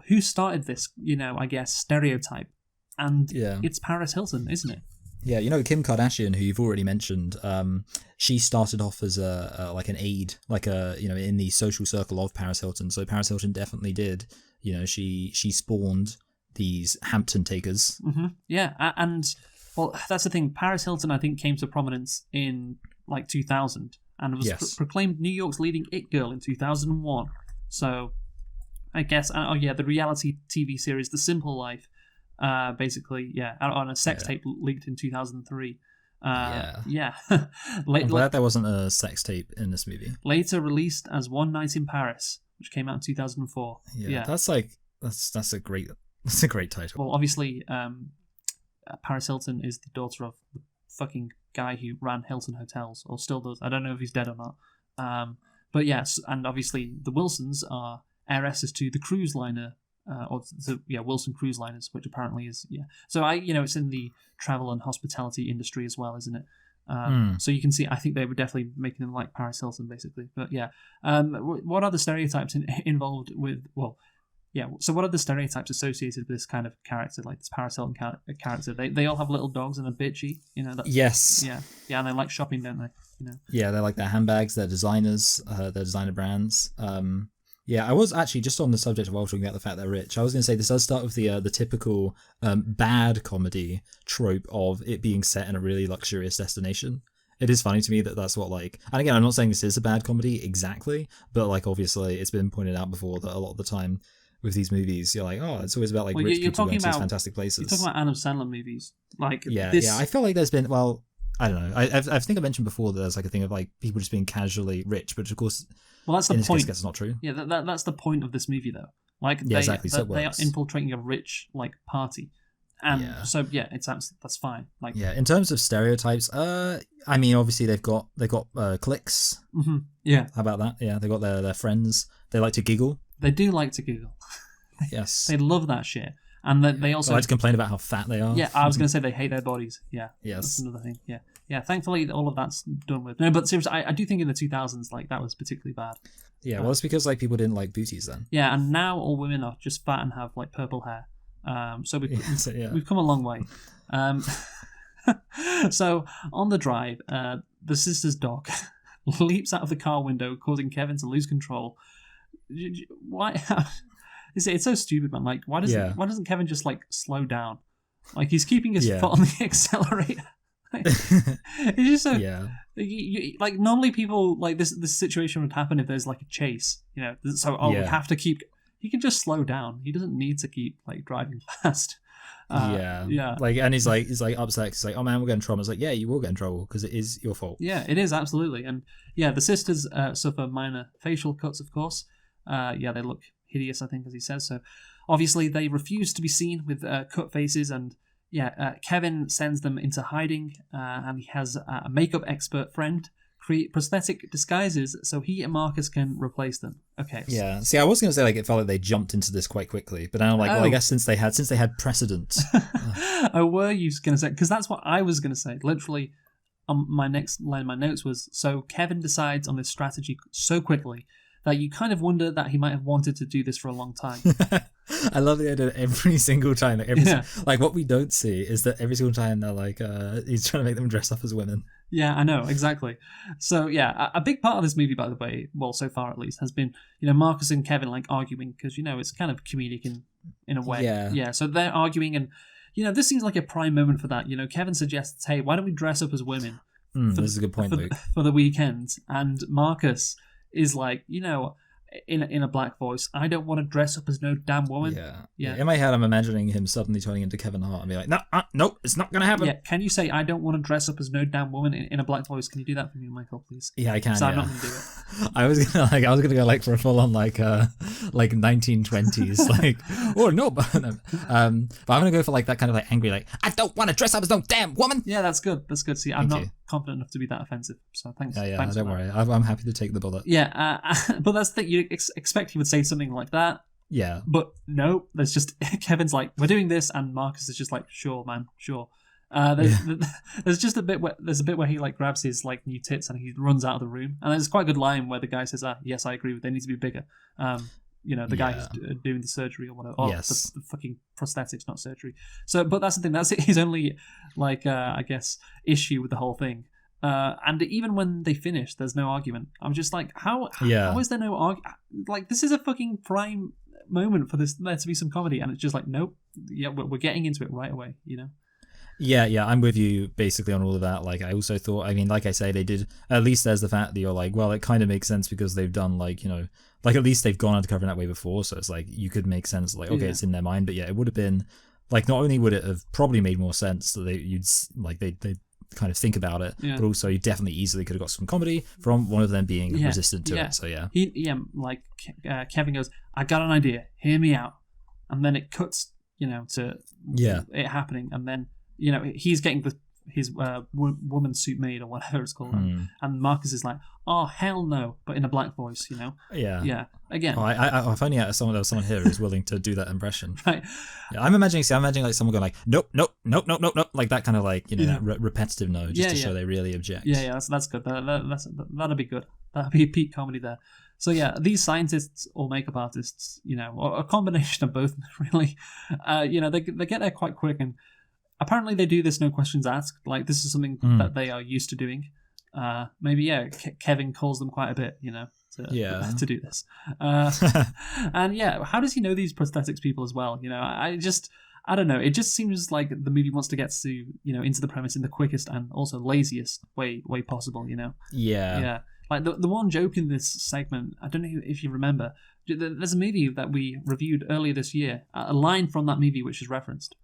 Who started this? I guess stereotype. And it's Paris Hilton, isn't it? Yeah, Kim Kardashian, who you've already mentioned, she started off as like an aide, like in the social circle of Paris Hilton. So Paris Hilton definitely did. She spawned these Hampton takers. Mm-hmm. Yeah, and well, that's the thing. Paris Hilton, I think, came to prominence in like 2000 and was proclaimed New York's leading it girl in 2001. So I guess, the reality TV series The Simple Life. Basically, on a sex tape leaked in 2003. I'm glad there wasn't a sex tape in this movie. Later released as One Night in Paris, which came out in 2004. Yeah. That's a great title. Well, obviously, Paris Hilton is the daughter of the fucking guy who ran Hilton Hotels, or still does. I don't know if he's dead or not. But yes, and obviously the Wilsons are heiresses to the cruise liner. Wilson Cruise Liners, which apparently is So it's in the travel and hospitality industry as well, isn't it? So you can see, I think they were definitely making them like Paris Hilton, basically. But what are the stereotypes involved with? So what are the stereotypes associated with this kind of character, like this Paris Hilton character? They all have little dogs and are bitchy, Yes. And they like shopping, don't they? Yeah, they like their handbags, their designers, their designer brands. Yeah, I was actually just on the subject of talking about the fact they're rich. I was going to say this does start with the typical bad comedy trope of it being set in a really luxurious destination. It is funny to me that that's what and again, I'm not saying this is a bad comedy exactly, but obviously it's been pointed out before that a lot of the time with these movies, you're like, oh, it's always about rich people going to these fantastic places. You're talking about Adam Sandler movies, Yeah, I feel like there's been I don't know. I think I mentioned before that there's a thing of people just being casually rich, but of course. Well, that's the point. That's not true. Yeah, that's the point of this movie, though. Exactly. They are infiltrating a rich party, and that's fine. In terms of stereotypes, I mean, obviously they've got cliques. Mm-hmm. Yeah. How about that? Yeah, they got their friends. They like to giggle. They do like to giggle. Yes. They love that shit. And they also like to complain about how fat they are. Yeah, I was going to say they hate their bodies. Yeah. Yes. That's another thing. Yeah. Yeah, thankfully all of that's done with. No, but seriously, I do think in the 2000s, that was particularly bad. Yeah, well, it's because people didn't like booties then. Yeah, and now all women are just fat and have purple hair. So we've come a long way. So on the drive, the sister's dog leaps out of the car window, causing Kevin to lose control. Why? It's so stupid, man. Why doesn't Kevin just slow down? He's keeping his foot on the accelerator. It's just so normally people this situation would happen if there's a chase, we have to keep. He can just slow down. He doesn't need to keep driving fast. And he's upset. He's like, oh man, we'll get in trouble. It's like, yeah, you will get in trouble because it is your fault. Yeah, it is absolutely. And the sisters suffer minor facial cuts, of course. They look hideous, I think, as he says. So obviously they refuse to be seen with cut faces, and Kevin sends them into hiding, and he has a makeup expert friend create prosthetic disguises so he and Marcus can replace them. Okay. Yeah. See, I was going to say it felt like they jumped into this quite quickly, but now well, I guess since they had precedent. Oh, were you going to say? Because that's what I was going to say. Literally, my next line in my notes was, so Kevin decides on this strategy so quickly that you kind of wonder that he might have wanted to do this for a long time. I love the idea every single time. What we don't see is that every single time they're he's trying to make them dress up as women. Yeah, I know, exactly. So yeah, a big part of this movie, by the way, well, so far at least, has been, Marcus and Kevin arguing because, it's kind of comedic in a way. Yeah. So they're arguing, and, this seems like a prime moment for that. Kevin suggests, hey, why don't we dress up as women? This is a good point, Luke. For the weekend. And Marcus is like, in a black voice. I don't want to dress up as no damn woman. Yeah. In my head, I'm imagining him suddenly turning into Kevin Hart and be like, no, nope, it's not going to happen. Yeah, can you say, I don't want to dress up as no damn woman in a black voice? Can you do that for me, Michael, please? Yeah, I can. So yeah. I'm not going to do it. I was gonna go like for a full on like 1920s like no, but I'm gonna go for like that kind of like angry like I don't want to dress up as no damn woman. Yeah, that's good. See, I'm Thank not you. confident enough to be that offensive. So thanks. Yeah, thanks don't for worry. that. I'm happy to take the bullet. Yeah, but that's the thing. You expect he would say something like that. Yeah. But no, there's just Kevin's like, we're doing this, and Marcus is just like, sure, man, sure. There's just a bit where he like grabs his like new tits and he runs out of the room, and there's quite a good line where the guy says, yes, I agree, they need to be bigger. The guy who's doing the surgery or whatever. Yes. The fucking prosthetics, not surgery. So, but that's the thing. That's his only like I guess issue with the whole thing. And even when they finish, there's no argument. I'm just like, how is there no argument? Like, this is a fucking prime moment for there to be some comedy, and it's just like, nope. Yeah, we're getting into it right away. Yeah, I'm with you basically on all of that. Like, I also thought, I mean, like I say, they did, at least there's the fact that you're like, well, it kind of makes sense because they've done like, like at least they've gone undercover in that way before. So it's like, you could make sense, like, okay, it's in their mind. But yeah, it would have been, like, not only would it have probably made more sense that they kind of think about it, but also you definitely easily could have got some comedy from one of them being resistant to it. So Kevin goes, I got an idea, hear me out. And then it cuts, to it happening. And then, he's getting his woman suit made or whatever it's called, and Marcus is like, "Oh hell no!" but in a black voice, Yeah. Again, if only there was someone here who's willing to do that impression. Right. Yeah, I'm imagining like someone going like, nope, like that kind of like repetitive no, just to show they really object. Yeah. That's good. That'd be good. That'd be peak comedy there. So yeah, these scientists or makeup artists, or a combination of both, really, they get there quite quick, and apparently they do this no questions asked. Like, this is something that they are used to doing. Maybe Kevin calls them quite a bit, to do this. And how does he know these prosthetics people as well? I don't know. It just seems like the movie wants to get to into the premise in the quickest and also laziest way possible. Yeah. Like the one joke in this segment, I don't know if you remember. There's a movie that we reviewed earlier this year. A line from that movie which is referenced.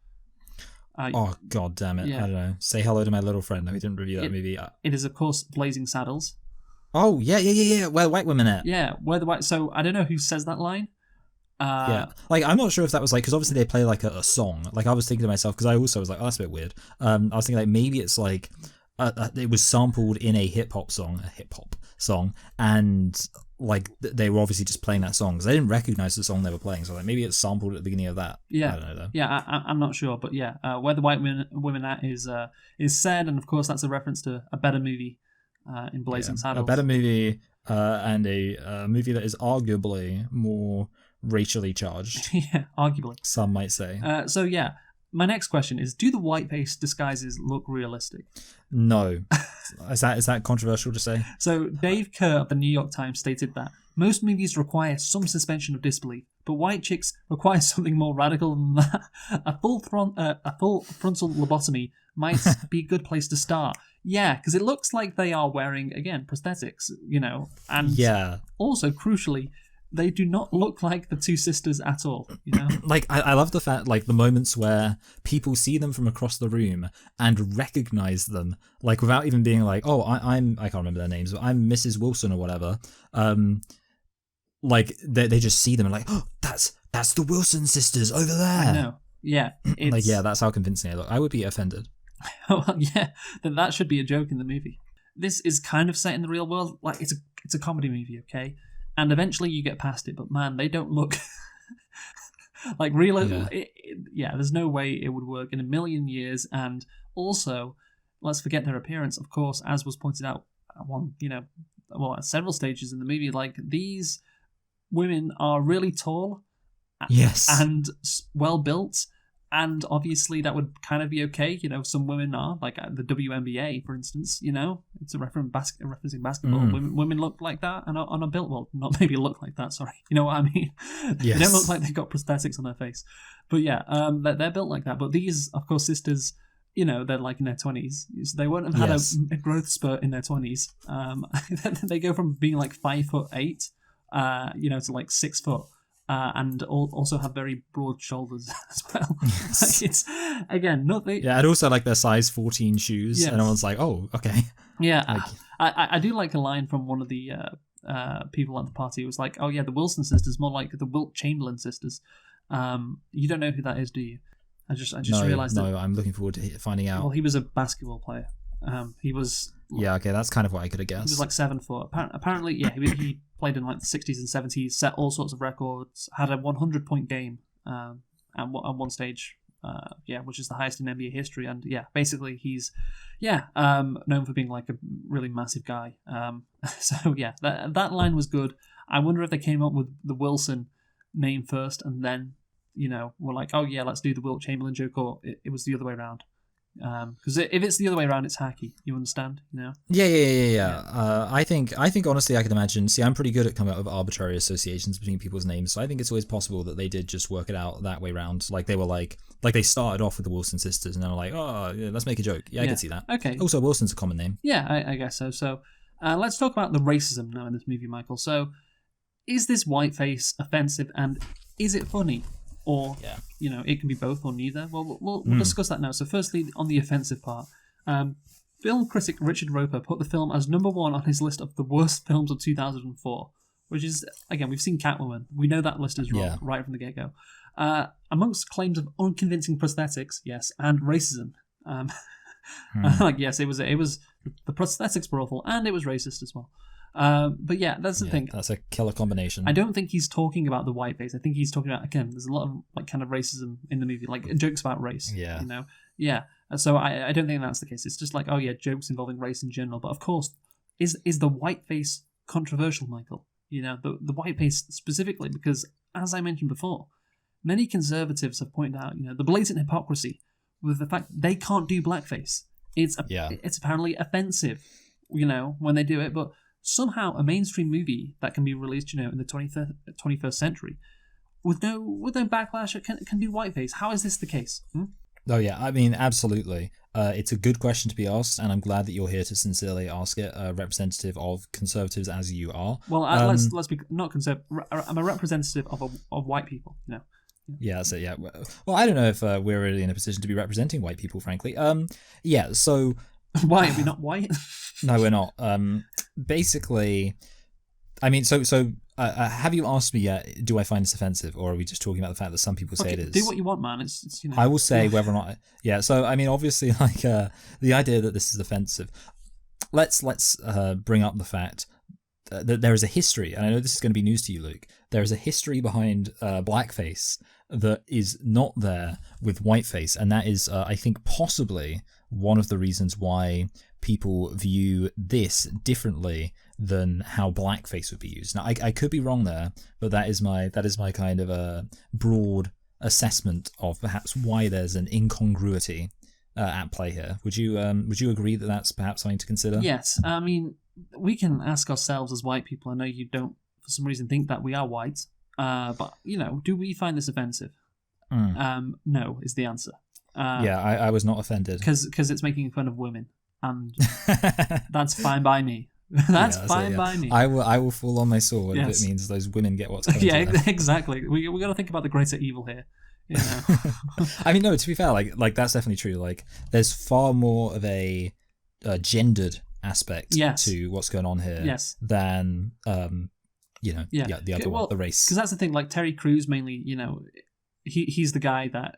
Oh god damn it! Yeah. I don't know. Say hello to my little friend. No, we didn't review that movie. It is of course Blazing Saddles. Oh yeah. Where the white women at? Yeah, where the white. So I don't know who says that line. Like I'm not sure if that was like, because obviously they play like a song. Like I was thinking to myself, because I also was like, oh, that's a bit weird. I was thinking like maybe it's like it was sampled in a hip hop song, and like they were obviously just playing that song because they didn't recognize the song they were playing. So like maybe it's sampled at the beginning of that. Yeah, I don't know though. Yeah, I'm not sure, but where the white women at is said, and of course that's a reference to a better movie in Blazing Saddles. A better movie and a movie that is arguably more racially charged. Yeah, arguably. Some might say. My next question is: do the white face disguises look realistic? No. Is that controversial to say? So Dave Kerr of the New York Times stated that most movies require some suspension of disbelief, but White Chicks require something more radical than that. A full frontal lobotomy might be a good place to start. Yeah, because it looks like they are wearing, again, prosthetics, and also, crucially, they do not look like the two sisters at all, Like, I love the fact, like, the moments where people see them from across the room and recognize them, like, without even being like, oh, I can't remember their names, but I'm Mrs. Wilson or whatever. Like, they just see them and like, oh, that's the Wilson sisters over there. I know. Yeah. Like, yeah, that's how convincing they look. I would be offended. Well, yeah, then that should be a joke in the movie. This is kind of set in the real world. Like, it's a comedy movie, okay? And eventually you get past it, but man, they don't look like real. Yeah. There's no way it would work in a million years. And also, let's forget their appearance, of course, as was pointed out at several stages in the movie. Like, these women are really tall, yes, and well built. And obviously that would kind of be okay. Some women are, like the WNBA, for instance, it's a referencing basketball. Women look like that and are not built, well, not maybe look like that, sorry. You know what I mean? Yes. They don't look like they've got prosthetics on their face. But yeah, they're built like that. But these, of course, sisters, they're like in their 20s. So they won't have had a growth spurt in their 20s. They go from being like 5'8", to like 6 foot. And also have very broad shoulders as well. Like, it's again nothing. Yeah, and also like their size 14 shoes, Yes. and everyone's like, oh, okay. Yeah, Like- I do like a line from one of the people at the party. It was like, oh yeah, the Wilson sisters, more like the Wilt Chamberlain sisters. You don't know who that is, do you? I just realized that. No, I'm looking forward to finding out. Well, he was a basketball player. He was. Yeah, okay, that's kind of what I could have He guessed. was like 7 foot. Apparently, yeah, he played in like the 60s and 70s, set all sorts of records, had a 100-point game at one stage, which is the highest in NBA history. And yeah, basically he's, known for being like a really massive guy. So yeah, that line was good. I wonder if they came up with the Wilson name first and then, were like, oh yeah, let's do the Wilt Chamberlain joke, or it was the other way around. Because if it's the other way around, it's hacky. You understand? Yeah. I think honestly, I can imagine. See, I'm pretty good at coming up with arbitrary associations between people's names, so I think it's always possible that they did just work it out that way around. Like they were like they started off with the Wilson sisters, and they were like, oh, yeah, let's make a joke. Yeah, I can see that. Okay. Also, Wilson's a common name. Yeah, I guess so. So let's talk about the racism now in this movie, Michael. So is this whiteface offensive, and is it funny? Or, it can be both or neither. Well, we'll discuss that now. So firstly, on the offensive part, film critic Richard Roper put the film as number 1 on his list of the worst films of 2004, which is, again, we've seen Catwoman. We know that list is wrong right from the get-go. Amongst claims of unconvincing prosthetics, yes, and racism. Yes, it was the prosthetics were awful, and it was racist as well. But yeah, that's the thing. That's a killer combination. I don't think he's talking about the whiteface. I think he's talking about, again, there's a lot of like kind of racism in the movie, like jokes about race. Yeah. Yeah. So I don't think that's the case. It's just like, oh yeah, jokes involving race in general. But of course, is the whiteface controversial, Michael? The whiteface specifically, because as I mentioned before, many conservatives have pointed out, the blatant hypocrisy with the fact they can't do blackface. It's apparently offensive, when they do it, but somehow a mainstream movie that can be released, in the 21st century with no backlash can do whiteface. How is this the case? Oh yeah, I mean, absolutely. It's a good question to be asked, and I'm glad that you're here to sincerely ask it, representative of conservatives as you are. Well, let's be not conservative. I'm a representative of white people. Yeah, so yeah. Well, I don't know if we're really in a position to be representing white people, frankly. Yeah. So why are we not white? No, we're not. Basically, I mean, so have you asked me yet? Do I find this offensive, or are we just talking about the fact that some people say it is? Do what you want, man. It's I will say whether or not. Yeah. So I mean, obviously, like the idea that this is offensive. Let's bring up the fact that there is a history, and I know this is going to be news to you, Luke. There is a history behind blackface that is not there with whiteface, and that is, I think, possibly one of the reasons why people view this differently than how blackface would be used. Now, I could be wrong there, but that is my kind of a broad assessment of perhaps why there's an incongruity at play here. Would you agree that that's perhaps something to consider? Yes, I mean, we can ask ourselves as white people. I know you don't, for some reason, think that we are white, but do we find this offensive? No, is the answer. I was not offended because it's making fun of women, and that's fine by me. That's fine by me. I will fall on my sword if it means those women get what's coming to them. Exactly. We got to think about the greater evil here. I mean, no. To be fair, like that's definitely true. Like, there's far more of a gendered aspect to what's going on here than the other one, the race. Because that's the thing. Like Terry Crews, mainly, he's the guy that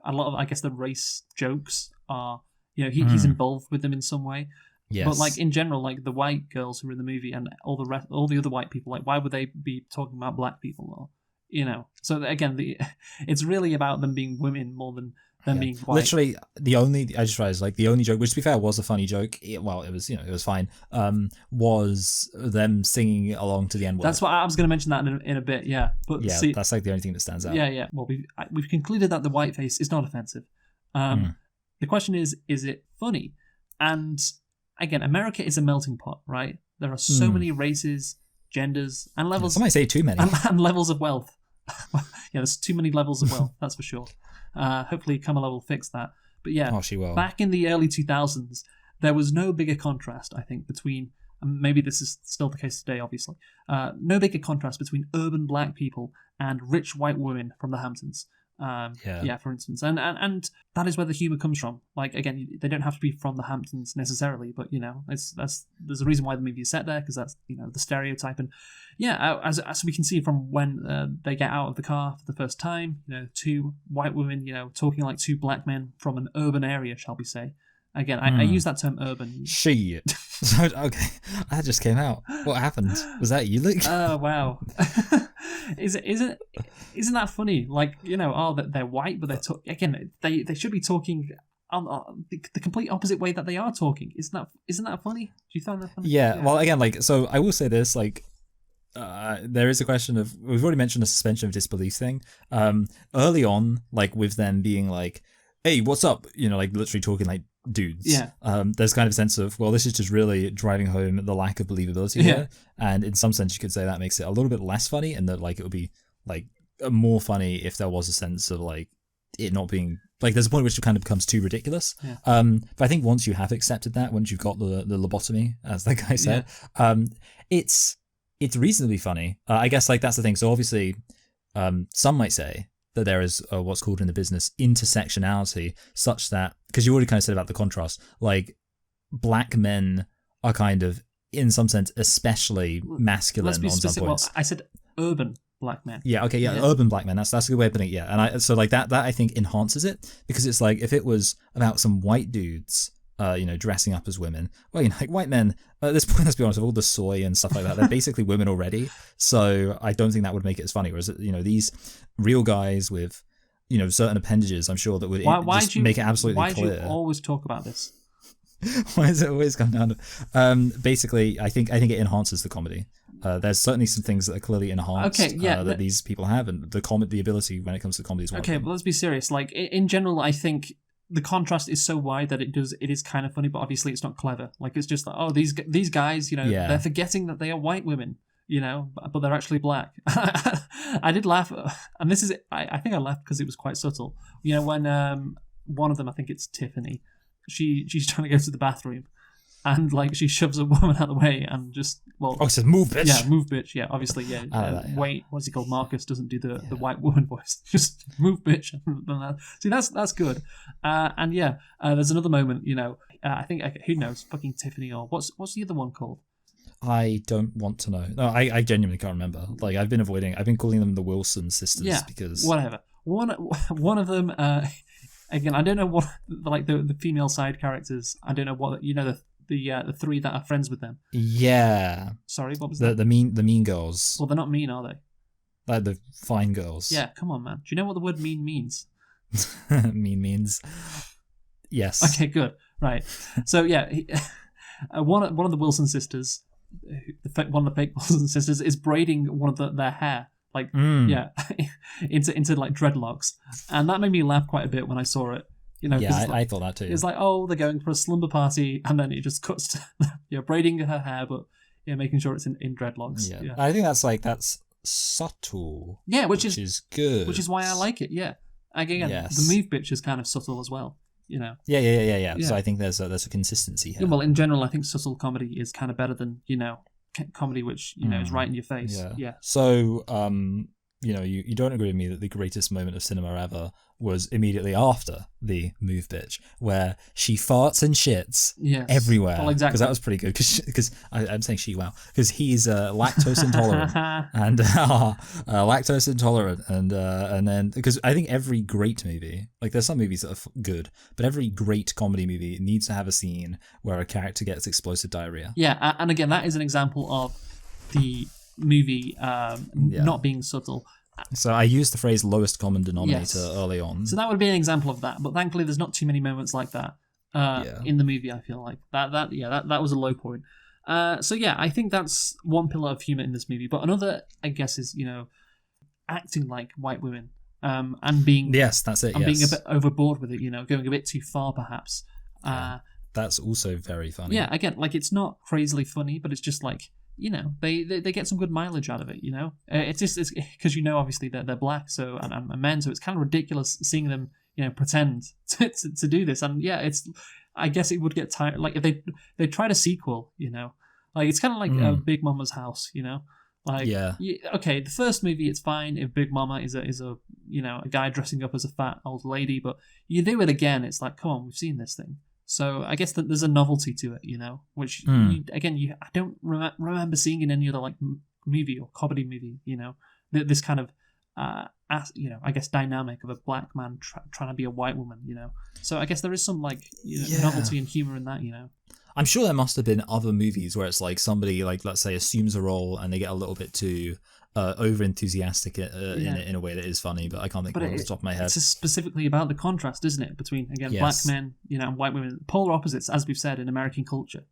a lot of, I guess, the race jokes are. He's involved with them in some way. Yes. But like in general, like the white girls who are in the movie and all the other white people, like why would they be talking about black people? Or so again, it's really about them being women more than them being white. Literally, I just realized, like, the only joke, which to be fair was a funny joke. It was it was fine. Was them singing along to the N-word. That's what I was going to mention that in a bit. Yeah, but see, that's like the only thing that stands out. Yeah. Well, we've concluded that the whiteface is not offensive. The question is it funny? And again, America is a melting pot, right? There are so many races, genders, and levels. Some might say too many. And levels of wealth. There's too many levels of wealth, that's for sure. Hopefully Kamala will fix that. But yeah, she will. Back in the early 2000s, there was no bigger contrast, I think, between and maybe this is still the case today, obviously, no bigger contrast between urban black people and rich white women from the Hamptons. For instance, and that is where the humor comes from. Like, again, they don't have to be from the Hamptons necessarily, but there's a reason why the movie is set there, because that's the stereotype. And as we can see from when they get out of the car for the first time, two white women talking like two black men from an urban area, shall we say. Again, I use that term urban. Shit. So, okay, that just came out. What happened? Was that you, Luke? Oh, wow. Isn't that funny? Like, that they're white, but they should be talking on the complete opposite way that they are talking. Isn't that funny? Do you find that funny? Yeah. Well, again, so I will say this, there is a question of, we've already mentioned the suspension of disbelief thing. Early on, with them being like, hey, what's up? Literally talking like dudes. Yeah. There's kind of a sense of, well, this is just really driving home the lack of believability here. And in some sense, you could say that makes it a little bit less funny, and that it would be more funny if there was a sense of it not being there's a point at which it kind of becomes too ridiculous. Yeah. But I think once you have accepted that, once you've got the lobotomy, as that guy said, it's reasonably funny. I guess that's the thing. So obviously, some might say that there is what's called in the business intersectionality, such that, because you already kind of said about the contrast, black men are kind of, in some sense, especially masculine on some points. Well, I said urban black men. Yeah, okay, urban black men. That's a good way of putting it. Yeah, and that I think enhances it, because it's if it was about some white dudes, dressing up as women. Well, white men, at this point, let's be honest, with all the soy and stuff like that, they're basically women already. So I don't think that would make it as funny. Whereas, these real guys with, certain appendages, I'm sure that would make it absolutely clear. Why do you always talk about this? Why does it always come down to... basically, I think it enhances the comedy. There's certainly some things that are clearly enhanced that these people have, and the ability when it comes to comedy is one of them. But let's be serious. In general, I think the contrast is so wide that it is kind of funny, but obviously it's not clever. It's just these guys, they're forgetting that they are white women, but they're actually black. I did laugh, and this is, I think I laughed because it was quite subtle. When one of them, I think it's Tiffany, she's trying to go to the bathroom, and she shoves a woman out of the way and just, it says move, bitch. Yeah, move, bitch. Yeah, obviously, wait, what's he called? Marcus doesn't do the white woman voice. Just move, bitch. See, that's good. There's another moment. I think who knows? Fucking Tiffany, or what's the other one called? I don't want to know. No, I genuinely can't remember. I've been calling them the Wilson sisters because whatever. One of them. Again, I don't know what the female side characters. I don't know what the three that are friends with them. Yeah. Sorry, what was that? The mean girls. Well, they're not mean, are they? The fine girls. Yeah, come on, man. Do you know what the word mean means? Mean means. Yes. Okay, good. Right. So one of the Wilson sisters, one of the fake Wilson sisters, is braiding one of their hair. Into dreadlocks, and that made me laugh quite a bit when I saw it. I thought that too. It's they're going for a slumber party, and then it just cuts to braiding her hair, but making sure it's in dreadlocks. Yeah. I think that's subtle. Yeah, which is good. Which is why I like it. Yeah, again, the move bitch is kind of subtle as well. Yeah. So I think there's a consistency here. Well, in general, I think subtle comedy is kind of better than comedy which is right in your face. Yeah. So you don't agree with me that the greatest moment of cinema ever was immediately after the move bitch, where she farts and shits everywhere. Well, exactly. Because that was pretty good. Because I'm saying she, wow, because he's lactose intolerant and lactose intolerant, and then because I think every great movie, there's some movies that are good, but every great comedy movie needs to have a scene where a character gets explosive diarrhea. Yeah, and again, that is an example of the movie not being subtle. So I used the phrase lowest common denominator early on. So that would be an example of that. But thankfully, there's not too many moments like that in the movie. I feel like that was a low point. I think that's one pillar of humor in this movie. But another, I guess, is acting like white women and being that's it. And being a bit overboard with it. Going a bit too far, perhaps. That's also very funny. Yeah, again, it's not crazily funny, but it's just they get some good mileage out of it. It's because obviously they're black, so and men, so it's kind of ridiculous seeing them pretend to do this. And it's, I guess it would get tired. If they tried a sequel, Like it's kind of like Big Mama's house, you know. Like, okay, the first movie it's fine if Big Mama is a a guy dressing up as a fat old lady, but you do it again, it's like, come on, we've seen this thing. So I guess that there's a novelty to it, which I don't remember seeing in any other like movie or comedy movie, this kind of I guess dynamic of a black man trying to be a white woman, So I guess there is some like novelty and humor in that, I'm sure there must have been other movies where it's like somebody, like, let's say, assumes a role and they get a little bit too over enthusiastic in it in a way that is funny, but I can't think of it off the top of my head. It's specifically about the contrast, isn't it, between black men, and white women, polar opposites, as we've said in American culture,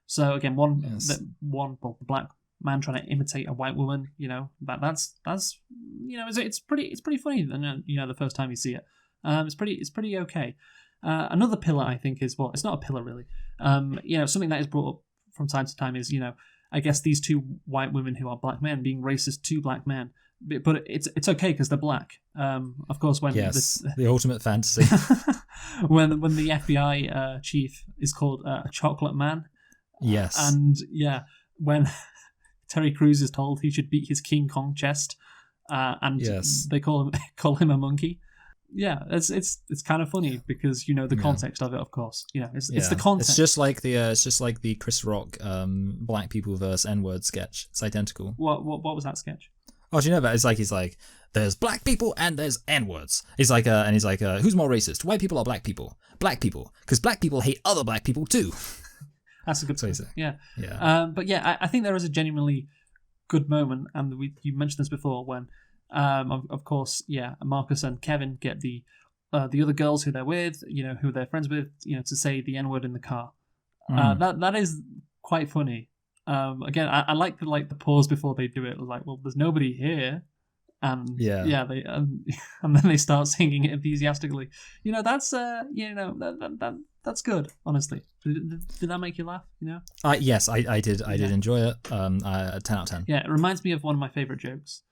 So again, the black man trying to imitate a white woman, that's it's pretty funny. The first time you see it, it's pretty okay. Another pillar, I think, is it's not a pillar really. Something that is brought up from time to time is I guess these two white women who are black men being racist to black men, but it's okay because they're black. Of course, when the ultimate fantasy when the FBI chief is called a chocolate man, and when Terry Crews is told he should beat his King Kong chest, and they call him a monkey. Yeah, it's kind of funny because the context of it, of course. It's the context. It's just like the Chris Rock black people versus N-word sketch. It's identical. What was that sketch? Oh, do you know that? He's like there's black people and there's N-words. He's like who's more racist, white people or black people? Black people, because black people hate other black people too. That's a good point. Yeah. But I think there is a genuinely good moment, and you mentioned this before when. Of course, Marcus and Kevin get the other girls who they're with, who they're friends with, to say the N-word in the car. That is quite funny. Again, I like the pause before they do it. Like, well, there's nobody here, and they and then they start singing it enthusiastically. That's that's good. Honestly, did that make you laugh? Yes, I did. I did enjoy it. 10 out of 10. Yeah, it reminds me of one of my favorite jokes.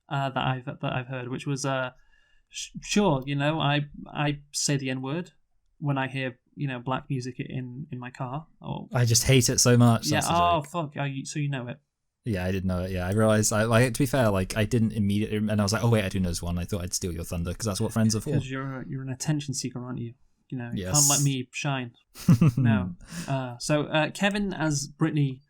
That I've heard, which was sure, I say the N-word when I hear black music in my car. I just hate it so much. Yeah. Oh fuck. So you know it. Yeah, I did know it. Yeah, I realized. To be fair, like I didn't immediately, and I was like, oh wait, I do know this one. I thought I'd steal your thunder because that's what friends are for. Because you're an attention seeker, aren't you? You can't let me shine. No. So Kevin as Brittany.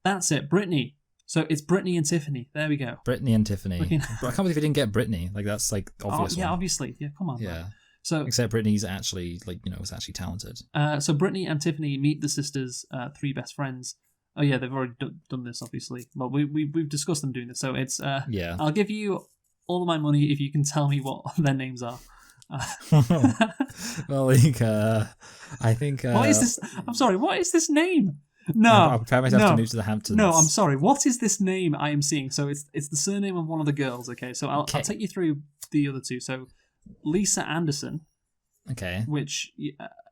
That's it, Brittany. So it's Brittany and Tiffany. There we go. Brittany and Tiffany. I can't believe you didn't get Brittany. Like that's like obvious. Yeah, obviously. Yeah, come on. Yeah. Man. So except Brittany's actually was actually talented. So Brittany and Tiffany meet the sisters, three best friends. Oh yeah, they've already done this, obviously. Well, we've discussed them doing this. So it's I'll give you all of my money if you can tell me what their names are. Well, I think. What is this? I'm sorry. What is this name? No, I'll prepare myself to move to the Hamptons. No, I'm sorry. What is this name I am seeing? So it's the surname of one of the girls. Okay, so I'll take you through the other two. So Lisa Anderson. Okay. Which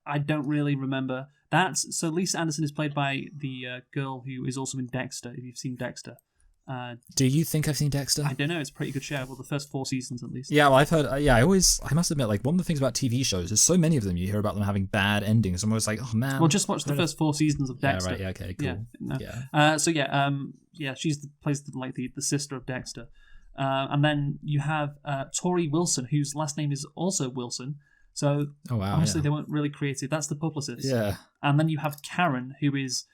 I don't really remember. So Lisa Anderson is played by the girl who is also in Dexter. If you've seen Dexter. Do you think I've seen Dexter? I don't know. It's a pretty good show. Well, the first 4 seasons at least. Yeah, well, I've heard. I must admit, like one of the things about TV shows is so many of them you hear about them having bad endings. I'm always like, oh man. Well, just watch the first 4 seasons of Dexter. Yeah, right. Yeah, okay, cool. Yeah. No. She plays the sister of Dexter, and then you have Tori Wilson, whose last name is also Wilson. So obviously they weren't really creative. That's the publicist. Yeah. And then you have Karen, who is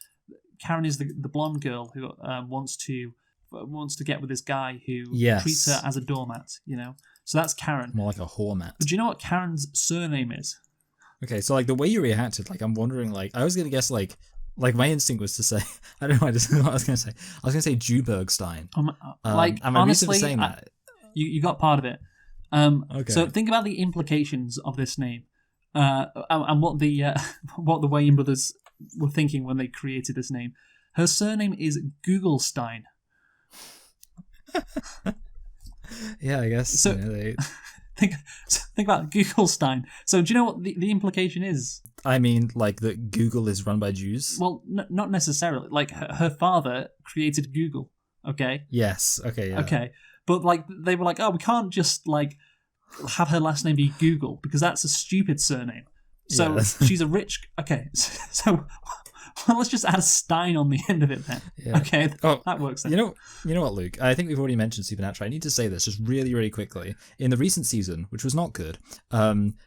the blonde girl who wants to get with this guy who treats her as a doormat, So that's Karen. More like a whore mat. But do you know what Karen's surname is? Okay, so like the way you reacted, like I'm wondering, like I was gonna guess like my instinct was to say I don't know what I was gonna say. I was gonna say Jubergstein. Honestly, saying that? You got part of it. Okay. So think about the implications of this name, and what the Wayans brothers were thinking when they created this name. Her surname is Googlestein. Yeah, I guess. So think about Googlestein. So do you know what the implication is? I mean, like that Google is run by Jews? Well, not necessarily. Like her father created Google. Okay. Yes. Okay. Yeah. Okay. But like they were like, oh, we can't just like have her last name be Google because that's a stupid surname. So she's a rich. Okay. So Well, let's just add a Stein on the end of it then. Yeah. Okay, Oh, that works then. You know what, Luke? I think we've already mentioned Supernatural. I need to say this just really, really quickly. In the recent season, which was not good,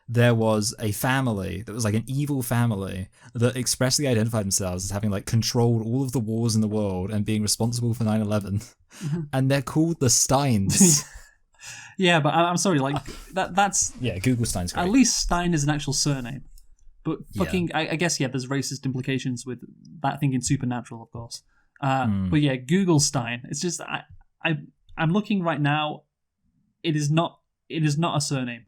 there was a family that was like an evil family that expressly identified themselves as having like controlled all of the wars in the world and being responsible for 9/11. And they're called the Steins. Yeah, but I'm sorry, like that's Yeah, Google Stein's great. at least Stein is an actual surname. But fucking, I guess, yeah, there's racist implications with that thing in Supernatural, of course. But yeah, Google Stein. It's just I'm looking right now. It is not a surname.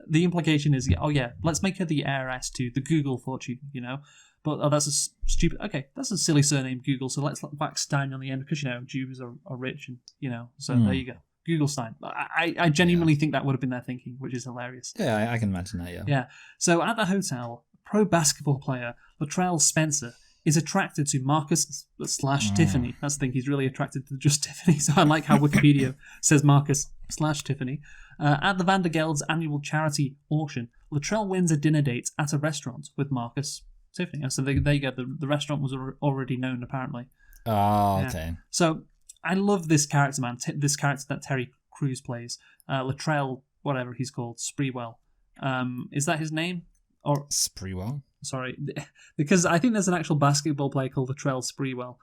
The implication is, oh yeah, let's make her the heiress to the Google fortune, you know. But that's a stupid. Okay, that's a silly surname, Google. So let's whack Stein on the end because Jews are rich, and so there you go. Google Stein. I genuinely think that would have been their thinking, which is hilarious. Yeah, I can imagine that. Yeah. Yeah. So at the hotel, pro basketball player Latrell Spencer is attracted to Marcus / Tiffany. That's the thing. He's really attracted to just Tiffany. So I like how Wikipedia says Marcus / Tiffany. At the Vandergelds annual charity auction, Latrell wins a dinner date at a restaurant with Marcus Tiffany. So there you go. The restaurant was already known, apparently. Oh, Yeah. okay. So I love this character, man. This character that Terry Crews plays. Latrell, whatever he's called, Sprewell. Is that his name? Or Sprewell? sorry, because I think there's an actual basketball player called Latrell Sprewell.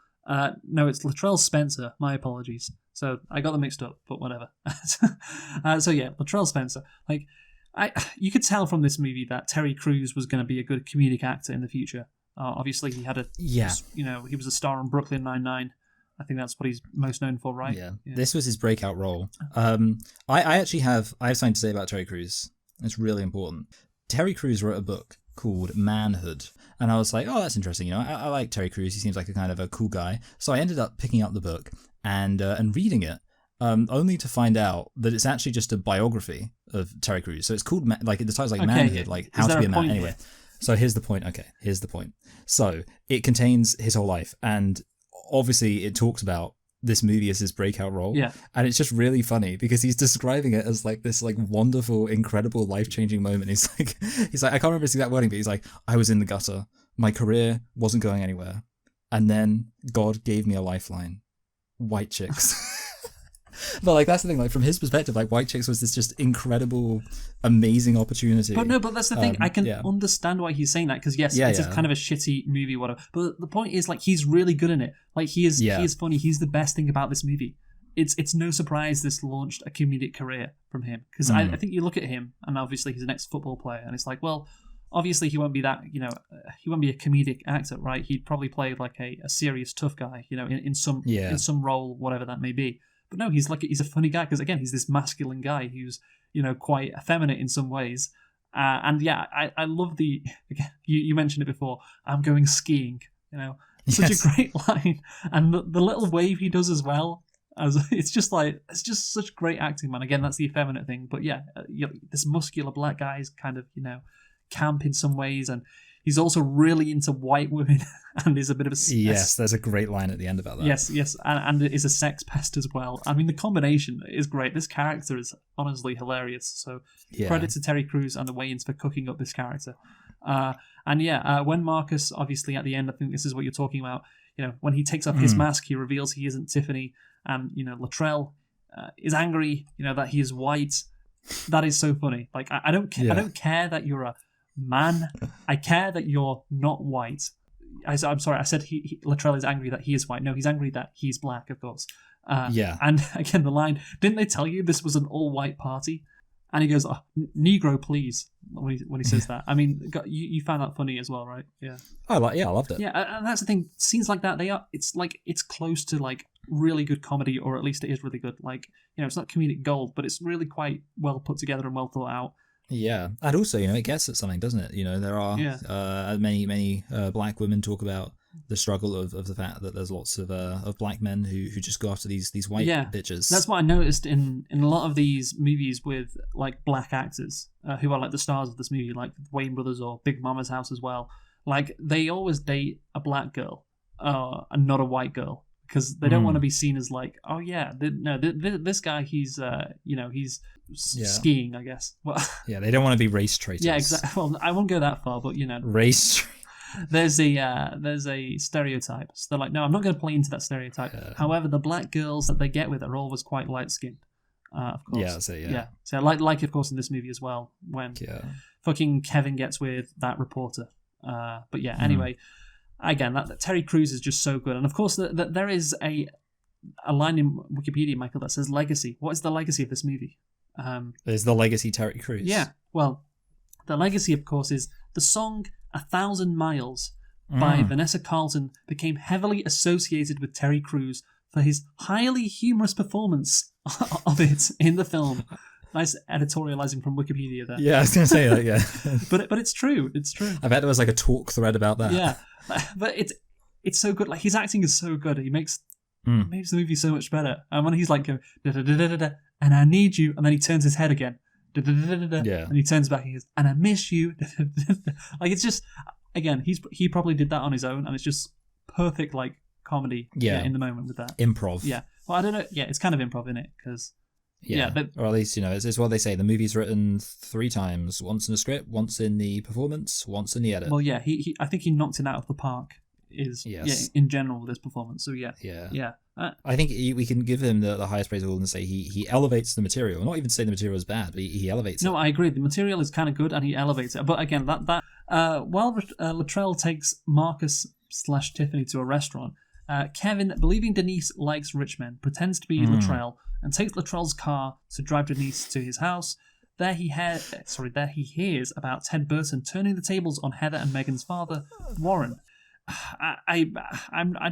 No, it's Latrell Spencer. My apologies. So I got them mixed up, but whatever. So yeah, Latrell Spencer. Like, you could tell from this movie that Terry Crews was going to be a good comedic actor in the future. Obviously, he had he was a star on Brooklyn Nine-Nine. I think that's what he's most known for, right? Yeah. This was his breakout role. I actually have something to say about Terry Crews. It's really important. Terry Crews wrote a book called Manhood, and I was like, oh, that's interesting. I like Terry Crews. He seems like a kind of a cool guy. So I ended up picking up the book and reading it, only to find out that it's actually just a biography of Terry Crews. So it's called the title's like Manhood, like how to be a man. Anyway, so here's the point. Okay, here's the point. So it contains his whole life, and obviously it talks about this movie as his breakout role. Yeah. And it's just really funny because he's describing it as like this like wonderful, incredible, life-changing moment. He's like, I can't remember his exact wording, but he's like, I was in the gutter. My career wasn't going anywhere. And then God gave me a lifeline. White chicks. But like that's the thing, like from his perspective, like White Chicks was this just incredible, amazing opportunity. But that's the thing. I can understand why he's saying that because it's kind of a shitty movie, whatever. But the point is, like, he's really good in it. Like he is funny. He's the best thing about this movie. It's no surprise this launched a comedic career from him because I think you look at him and obviously he's an ex-football player and it's like, well, obviously he won't be that, he won't be a comedic actor, right? He'd probably play like a serious tough guy, in some role, whatever that may be. But no, he's a funny guy because again, he's this masculine guy who's quite effeminate in some ways. And yeah, I love again, you mentioned it before. I'm going skiing. Such a great line, and the little wave he does as well. It's just such great acting, man. Again, that's the effeminate thing. But yeah, this muscular black guy is kind of camp in some ways, and he's also really into white women and is a bit of a... Yes, there's a great line at the end about that. Yes, and is a sex pest as well. I mean, the combination is great. This character is honestly hilarious. So credit to Terry Crews and the Wayans for cooking up this character. When Marcus, obviously at the end, I think this is what you're talking about, when he takes off his mask, he reveals he isn't Tiffany, and, Latrell is angry, that he is white. That is so funny. Like, I don't care that you're a man, I care that you're not white. I'm sorry, I said Latrell is angry that he is white. No, he's angry that he's black, of course. And again, the line, didn't they tell you this was an all-white party? And he goes, Negro, please, when he says that. I mean, you found that funny as well, right? Yeah. I loved it. Yeah, and that's the thing. Scenes like that, it's close to like really good comedy, or at least it is really good. Like, it's not comedic gold, but it's really quite well put together and well thought out. Yeah, and also, it gets at something, doesn't it? There are many black women talk about the struggle of the fact that there's lots of black men who just go after these white bitches. That's what I noticed in a lot of these movies with like black actors who are like the stars of this movie, like Wayne Brothers or Big Mama's House as well. Like they always date a black girl and not a white girl. Because they don't want to be seen as like, oh yeah, this guy, he's skiing, I guess. Well, yeah, they don't want to be race traitors. Yeah, exactly. Well, I won't go that far, but race. there's a stereotype. So they're like, no, I'm not going to play into that stereotype. However, the black girls that they get with are always quite light skinned. Of course. Yeah, that's it, yeah. So like of course in this movie as well, when fucking Kevin gets with that reporter. But yeah, anyway, again, that Terry Crews is just so good, and of course there is a line in Wikipedia, Michael, that says legacy. What is the legacy of this movie? Is the legacy Terry Crews? Yeah, well, the legacy, of course, is the song "1,000 Miles" by Vanessa Carlton became heavily associated with Terry Crews for his highly humorous performance of it in the film. Nice editorializing from Wikipedia there. Yeah, I was going to say that, yeah. but it's true. It's true. I bet there was like a talk thread about that. Yeah, but it's so good. Like, his acting is so good. He makes the movie so much better. And when he's like, going, da-da-da-da-da-da, and I need you, and then he turns his head again, da-da-da-da-da-da, and he turns back and he goes, and I miss you. Like, it's just, again, he probably did that on his own, and it's just perfect, like, comedy in the moment with that. Improv. Yeah. Well, I don't know. Yeah, it's kind of improv, in it? Because... Yeah, or at least, it's what they say. The movie's written 3 times. Once in the script, once in the performance, once in the edit. Well, yeah, I think he knocked it out of the park, in general, with this performance. So, yeah. I think we can give him the highest praise of all and say he elevates the material. Not even say the material is bad, but he elevates it. No, I agree. The material is kind of good, and he elevates it. But again, while Luttrell takes Marcus/Tiffany to a restaurant, Kevin, believing Denise likes rich men, pretends to be Luttrell and takes Luttrell's car to drive Denise to his house. There he hears about Ted Burton turning the tables on Heather and Megan's father, Warren. I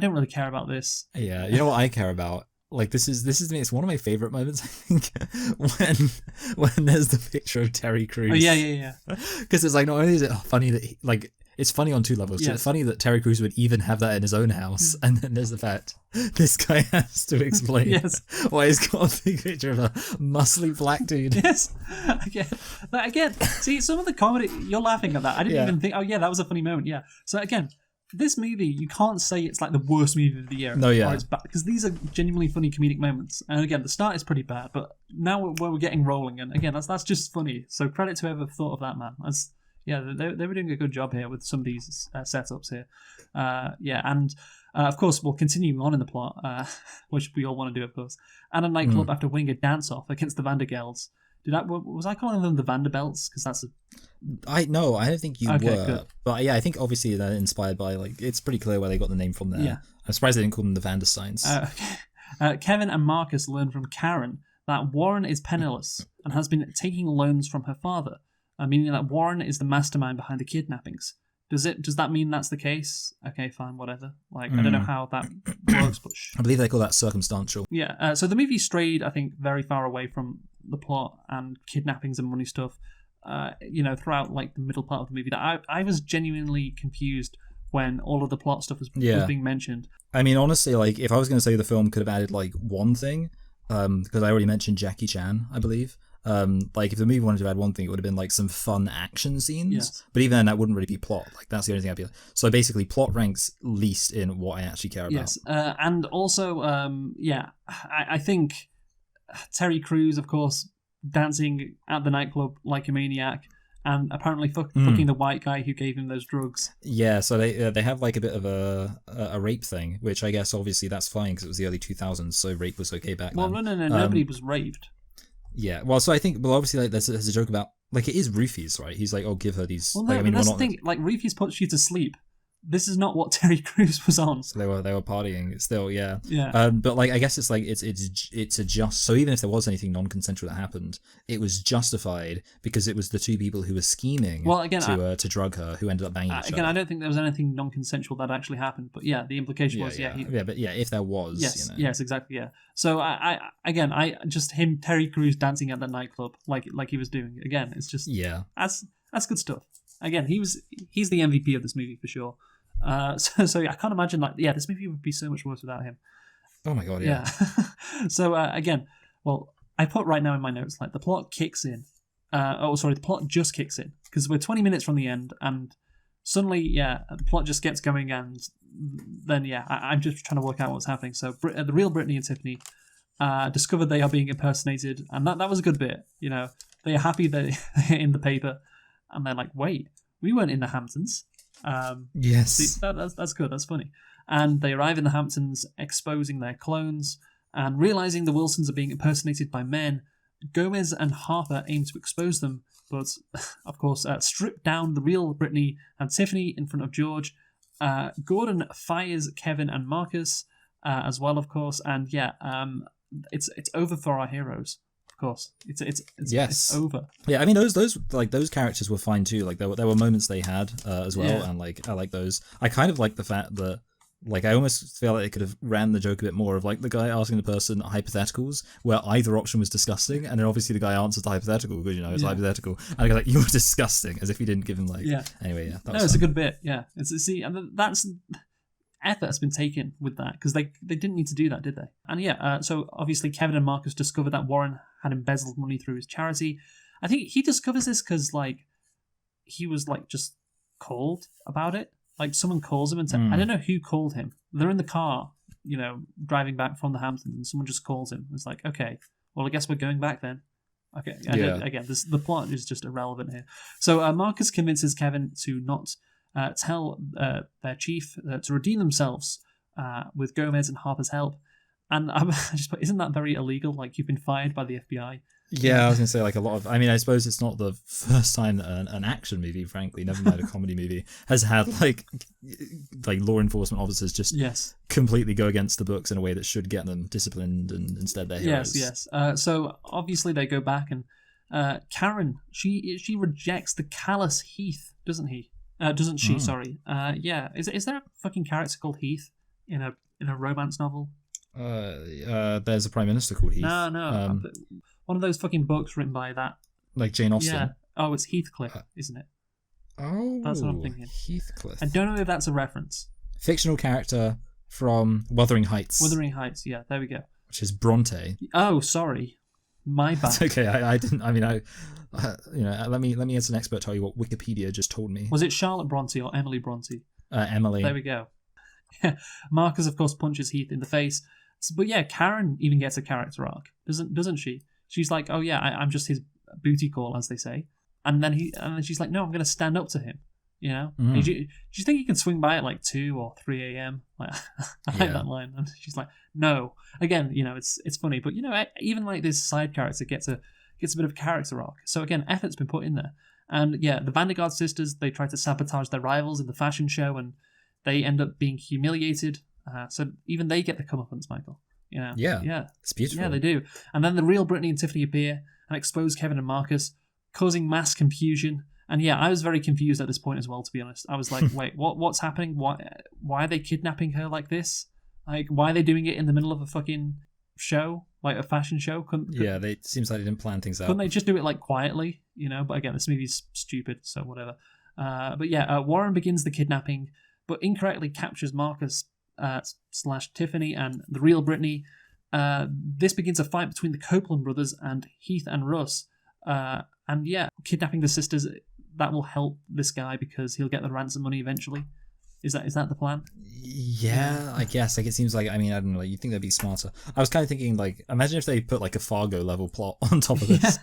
don't really care about this. Yeah, you know what I care about? Like, this is it's one of my favorite moments, I think, when there's the picture of Terry Crews. Oh, yeah. Because it's like, not only is it funny that it's funny on 2 levels. Yes. It's funny that Terry Crews would even have that in his own house, and then there's the fact this guy has to explain why he's got a big picture of a muscly black dude. Yes, again. See, some of the comedy, you're laughing at that. I didn't even think. Oh yeah, that was a funny moment. Yeah. So again, this movie, you can't say it's like the worst movie of the year. No, yeah. Or it's bad, because these are genuinely funny comedic moments. And again, the start is pretty bad, but now we're getting rolling, and again, that's just funny. So credit to whoever thought of that, man. Yeah, they were doing a good job here with some of these setups here. And of course, we'll continue on in the plot, which we all want to do, of course. At a nightclub after winning a dance-off against the Vandergelds. Was I calling them the Vanderbilts? Because that's I don't think you were. Good. But yeah, I think obviously they're inspired by, like, it's pretty clear where they got the name from there. Yeah. I'm surprised they didn't call them the Vandersteins. Kevin and Marcus learn from Karen that Warren is penniless and has been taking loans from her father. Meaning that Warren is the mastermind behind the kidnappings. Does that mean that's the case? Okay, fine, whatever. Like, I don't know how that works, but I believe they call that circumstantial. Yeah, so the movie strayed, I think, very far away from the plot and kidnappings and money stuff, throughout, like, the middle part of the movie. That I was genuinely confused when all of the plot stuff was being mentioned. I mean, honestly, like, if I was going to say the film could have added, like, one thing, because I already mentioned Jackie Chan, I believe. Like, if the movie wanted to add one thing, it would have been like some fun action scenes. Yes. But even then, that wouldn't really be plot. Like, that's the only thing I'd be like. So basically, plot ranks least in what I actually care about. Yes, and also, I think Terry Crews, of course, dancing at the nightclub like a maniac, and apparently fucking the white guy who gave him those drugs. Yeah, so they have like a bit of a rape thing, which I guess obviously that's fine because it was the early 2000s, so rape was okay back then. Well, no, nobody was raped. Yeah, well, so I think, obviously, like, there's a joke about, like, it is roofies, right? He's like, oh, give her these. Well, no, like, that's the thing. Like, roofies puts you to sleep. This is not what Terry Crews was on. So they were partying still, yeah. Yeah. But like, I guess it's like it's a just. So even if there was anything non-consensual that happened, it was justified because it was the 2 people who were scheming. Well, again, to drug her, who ended up banging each other. Again, I don't think there was anything non-consensual that actually happened. But yeah, the implication was if there was, yes, exactly, yeah. So I just him Terry Crews dancing at the nightclub like he was doing. Again, it's just that's good stuff. Again, he's the MVP of this movie for sure. So I can't imagine, like, this movie would be so much worse without him. Oh my god, yeah. So again, well, I put right now in my notes, like, the plot kicks in. The plot just kicks in because we're 20 minutes from the end, and suddenly, the plot just gets going, and then I'm just trying to work out what's happening. So the real Brittany and Tiffany discovered they are being impersonated, and that was a good bit. You know, they are happy they're in the paper, and they're like, wait, we weren't in the Hamptons. Yes. See, that's good. That's funny. And they arrive in the Hamptons, exposing their clones, and realizing the Wilsons are being impersonated by men. Gomez and Harper aim to expose them, but of course strip down the real Brittany and Tiffany in front of George. Gordon fires Kevin and Marcus as well, of course, and it's over for our heroes. Of course, it's over. Yeah, I mean those characters were fine too. Like there were moments they had as well, and like I like those. I kind of like the fact that like I almost feel like they could have ran the joke a bit more of like the guy asking the person hypotheticals where either option was disgusting, and then obviously the guy answers the hypothetical because it's hypothetical, and I go like, you're disgusting, as if he didn't give him like anyway. Yeah, no, it's a good bit. Yeah, and that's effort has been taken with that because they didn't need to do that, did they? And so obviously Kevin and Marcus discovered that Warren had embezzled money through his charity. I think he discovers this because like he was like just called about it. Like someone calls him and said, I don't know who called him. They're in the car, driving back from the Hamptons, and someone just calls him. It's like, okay, well I guess we're going back then. Okay, again, the plot is just irrelevant here. So Marcus convinces Kevin to not tell their chief to redeem themselves with Gomez and Harper's help. And I just put, isn't that very illegal? Like you've been fired by the FBI. Yeah, I was gonna say like a lot of. I mean, I suppose it's not the first time that an action movie, frankly, never mind a comedy movie, has had like law enforcement officers just completely go against the books in a way that should get them disciplined, and instead they're heroes. Yes. So obviously they go back, and Karen she rejects the callous Heath, doesn't he? Doesn't she? Sorry. Is there a fucking character called Heath in a romance novel? There's a prime minister called Heath. No. One of those fucking books written by that. Like Jane Austen. Yeah. Oh, it's Heathcliff, isn't it? Oh, that's what I'm thinking. Heathcliff. I don't know if that's a reference. Fictional character from Wuthering Heights. Wuthering Heights. Yeah, there we go. Which is Bronte. Oh, sorry. My bad. It's okay. I didn't. I mean, let me as an expert tell you what Wikipedia just told me. Was it Charlotte Bronte or Emily Bronte? Emily. There we go. Marcus, of course, punches Heath in the face. But yeah, Karen even gets a character arc, doesn't she? She's like, oh yeah, I'm just his booty call, as they say. And then she's like, no, I'm going to stand up to him. Do you think you can swing by at like 2 or 3 a.m.? Like, I like that line. And she's like, no. Again, it's funny, but even like this side character gets a bit of a character arc. So again, effort's been put in there. And yeah, the Vandergaard sisters, they try to sabotage their rivals in the fashion show, and they end up being humiliated. So even they get the comeuppance, Michael. Yeah. It's beautiful. Yeah, they do. And then the real Brittany and Tiffany appear and expose Kevin and Marcus, causing mass confusion. And yeah, I was very confused at this point as well, to be honest. I was like, wait, what's happening? Why are they kidnapping her like this? Like, why are they doing it in the middle of a fucking show? Like a fashion show? It seems like they didn't plan things out. Couldn't they just do it like quietly? But again, this movie's stupid, so whatever. Warren begins the kidnapping, but incorrectly captures Marcus / Tiffany and the real Brittany. This begins a fight between the Copeland brothers and Heath and Russ. Kidnapping the sisters, that will help this guy because he'll get the ransom money eventually. Is that the plan? Yeah, I guess. Like it seems like, I mean, I don't know, you'd think that'd be smarter. I was kind of thinking like, imagine if they put like a Fargo level plot on top of this.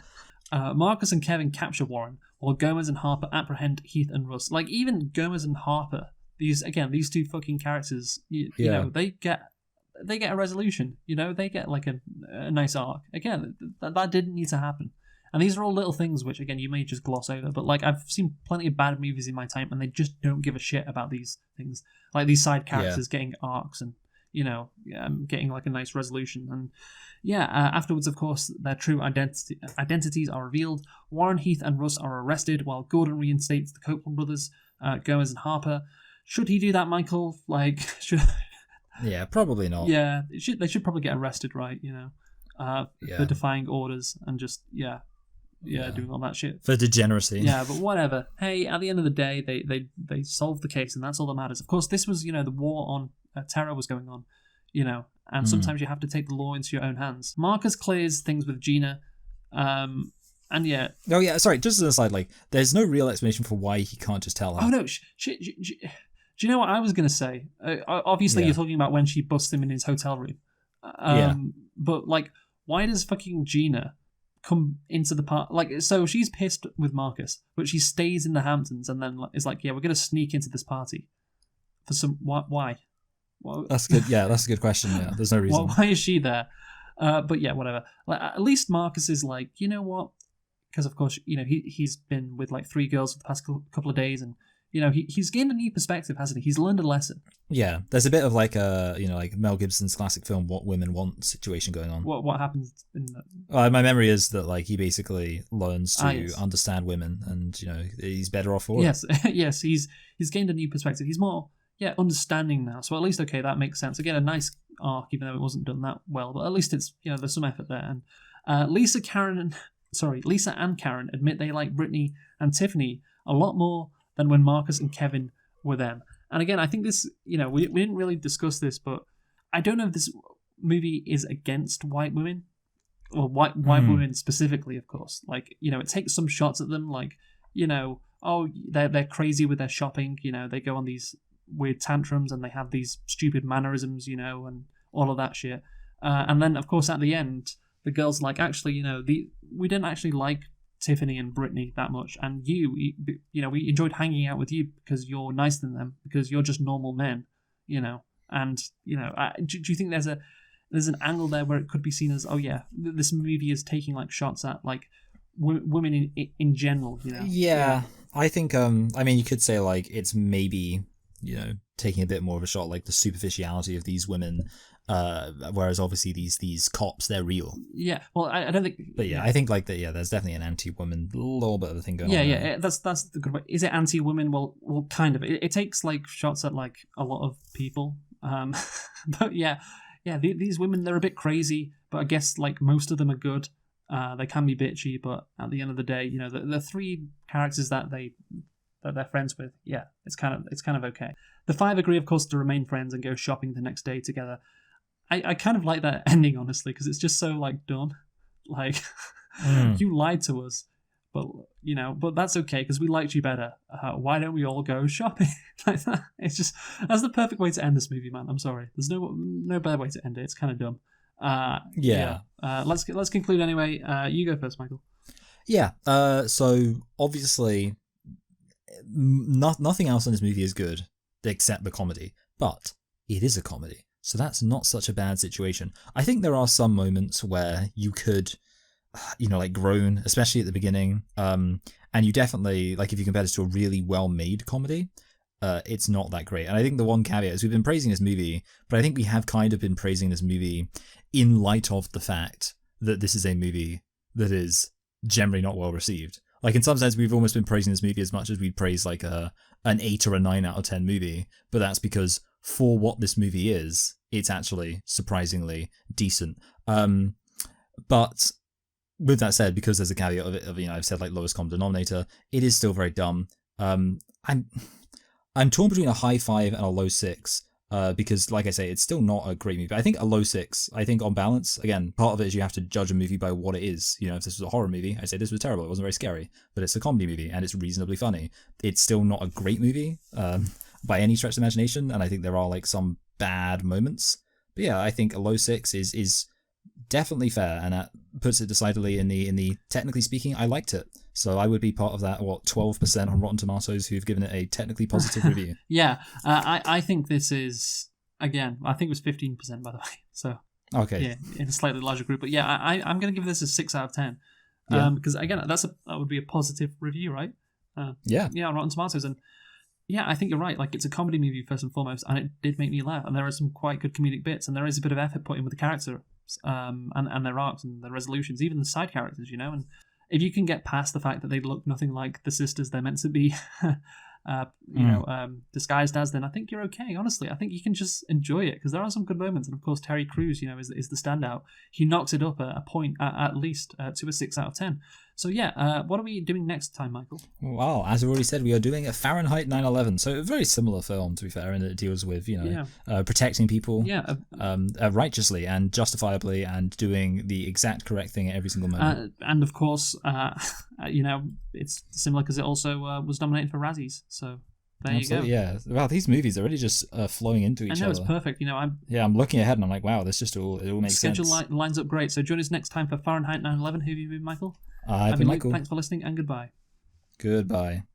Marcus and Kevin capture Warren while Gomez and Harper apprehend Heath and Russ. Like even Gomez and Harper, these two fucking characters, you know, they get a resolution. They get like a nice arc. Again, that didn't need to happen. And these are all little things which, again, you may just gloss over. But like I've seen plenty of bad movies in my time, and they just don't give a shit about these things, like these side characters getting arcs and getting like a nice resolution. And afterwards, of course, their true identities are revealed. Warren, Heath, and Russ are arrested, while Gordon reinstates the Copeland brothers, Gomez and Harper. Should he do that, Michael? Like, Yeah, probably not. Yeah, they should probably get arrested, right? For defying orders and just doing all that shit for degeneracy. Yeah, but whatever. Hey, at the end of the day, they solved the case, and that's all that matters. Of course, this was the war on terror was going on, and sometimes you have to take the law into your own hands. Marcus clears things with Gina, and yeah. Oh yeah, sorry. Just as an aside, like, there's no real explanation for why he can't just tell her. Oh no, do you know what I was gonna say? Obviously, you're talking about when she busts him in his hotel room. But like, why does fucking Gina come into the part. Like, so she's pissed with Marcus, but she stays in the Hamptons and then is like, yeah, we're going to sneak into this party. For some... Why? That's good. Yeah, that's a good question. Yeah, there's no reason. Why is she there? But yeah, whatever. Like, at least Marcus is like, you know what? Because of course, you know, he's been with like 3 girls for the past couple of days, and you know, he's gained a new perspective, hasn't he? He's learned a lesson. Yeah, there's a bit of like a, you know, like Mel Gibson's classic film "What Women Want" situation going on. What happens in that? My memory is that like he basically learns to Yes. understand women, and you know, he's better off for it. Yes, yes, he's gained a new perspective. He's more understanding now. So at least okay, that makes sense. Again, a nice arc, even though it wasn't done that well, but at least it's, you know, there's some effort there. And Lisa and Karen admit they like Brittany and Tiffany a lot more than when Marcus and Kevin were them. And again, I think this, you know, we didn't really discuss this, but I don't know if this movie is against white women, or white women specifically, of course. Like, you know, it takes some shots at them, like, you know, oh, they're crazy with their shopping, you know, they go on these weird tantrums and they have these stupid mannerisms, you know, and all of that shit. And then, of course, at the end, the girls like, actually, you know, we didn't actually like Tiffany and Brittany that much, and you know, we enjoyed hanging out with you because you're nicer than them, because you're just normal men, you know. And you know, do you think there's an angle there where it could be seen as, oh yeah, this movie is taking like shots at like women in general, you know? Yeah, I think I mean, you could say like it's maybe, you know, taking a bit more of a shot like the superficiality of these women, whereas obviously these cops, they're real. Yeah, well, I don't think. But yeah, I think like that. Yeah, there's definitely an anti-woman little bit of a thing going on. Yeah, there. that's the good way. Is it anti-women? Well, kind of. It takes like shots at like a lot of people. But yeah, these women, they're a bit crazy, but I guess like most of them are good. They can be bitchy, but at the end of the day, you know, the 3 characters that they're friends with, yeah, it's kind of okay. The 5 agree, of course, to remain friends and go shopping the next day together. I kind of like that ending, honestly, because it's just so like dumb. Like, you lied to us, but you know, but that's okay because we liked you better. Why don't we all go shopping like that? It's just, that's the perfect way to end this movie, man. I'm sorry, there's no better way to end it. It's kind of dumb. Let's conclude anyway. You go first, Michael. Yeah. So obviously, nothing else in this movie is good except the comedy, but it is a comedy, so that's not such a bad situation. I think there are some moments where you could, you know, like groan, especially at the beginning. And you definitely, like, if you compare this to a really well-made comedy, it's not that great. And I think the one caveat is we've been praising this movie, but I think we have kind of been praising this movie in light of the fact that this is a movie that is generally not well received. Like, in some sense, we've almost been praising this movie as much as we'd praise like an 8 or a 9 out of 10 movie, but that's because for what this movie is, it's actually surprisingly decent. But with that said, because there's a caveat of you know, I've said like lowest common denominator, it is still very dumb. I'm torn between a high 5 and a low 6. Because, like I say, it's still not a great movie. I think a low 6. I think on balance, again, part of it is you have to judge a movie by what it is. You know, if this was a horror movie, I'd say this was terrible. It wasn't very scary. But it's a comedy movie, and it's reasonably funny. It's still not a great movie by any stretch of the imagination, and I think there are like some bad moments. But yeah, I think a low 6 is definitely fair, and that puts it decidedly in the technically speaking, I liked it. So I would be part of that, 12% on Rotten Tomatoes who've given it a technically positive review. Yeah, I think this is, again, I think it was 15%, by the way. So, okay. Yeah, in a slightly larger group. But yeah, I'm going to give this a 6 out of 10. Because, again, that would be a positive review, right? Yeah, on Rotten Tomatoes. And yeah, I think you're right. Like, it's a comedy movie, first and foremost, and it did make me laugh. And there are some quite good comedic bits, and there is a bit of effort put in with the characters, and their arcs and their resolutions, even the side characters, you know. And if you can get past the fact that they look nothing like the sisters they're meant to be, disguised as, then I think you're okay. Honestly, I think you can just enjoy it because there are some good moments. And of course, Terry Crews, you know, is the standout. He knocks it up a point at least to a 6 out of 10. So yeah, what are we doing next time, Michael? Well, as we already said, we are doing a Fahrenheit 9/11. So a very similar film, to be fair, and it deals with, you know, protecting people righteously and justifiably and doing the exact correct thing at every single moment. And of course, you know, it's similar because it also was nominated for Razzies. So There Absolutely, you go. yeah. Wow, these movies are really just flowing into each I know, other. it's perfect. I'm I'm looking ahead and I'm like, wow, this just it all makes schedule sense. lines up great. So join us next time for Fahrenheit 9/11. Who have you been, Michael? I've been Luke. Michael. Thanks for listening and goodbye. Goodbye.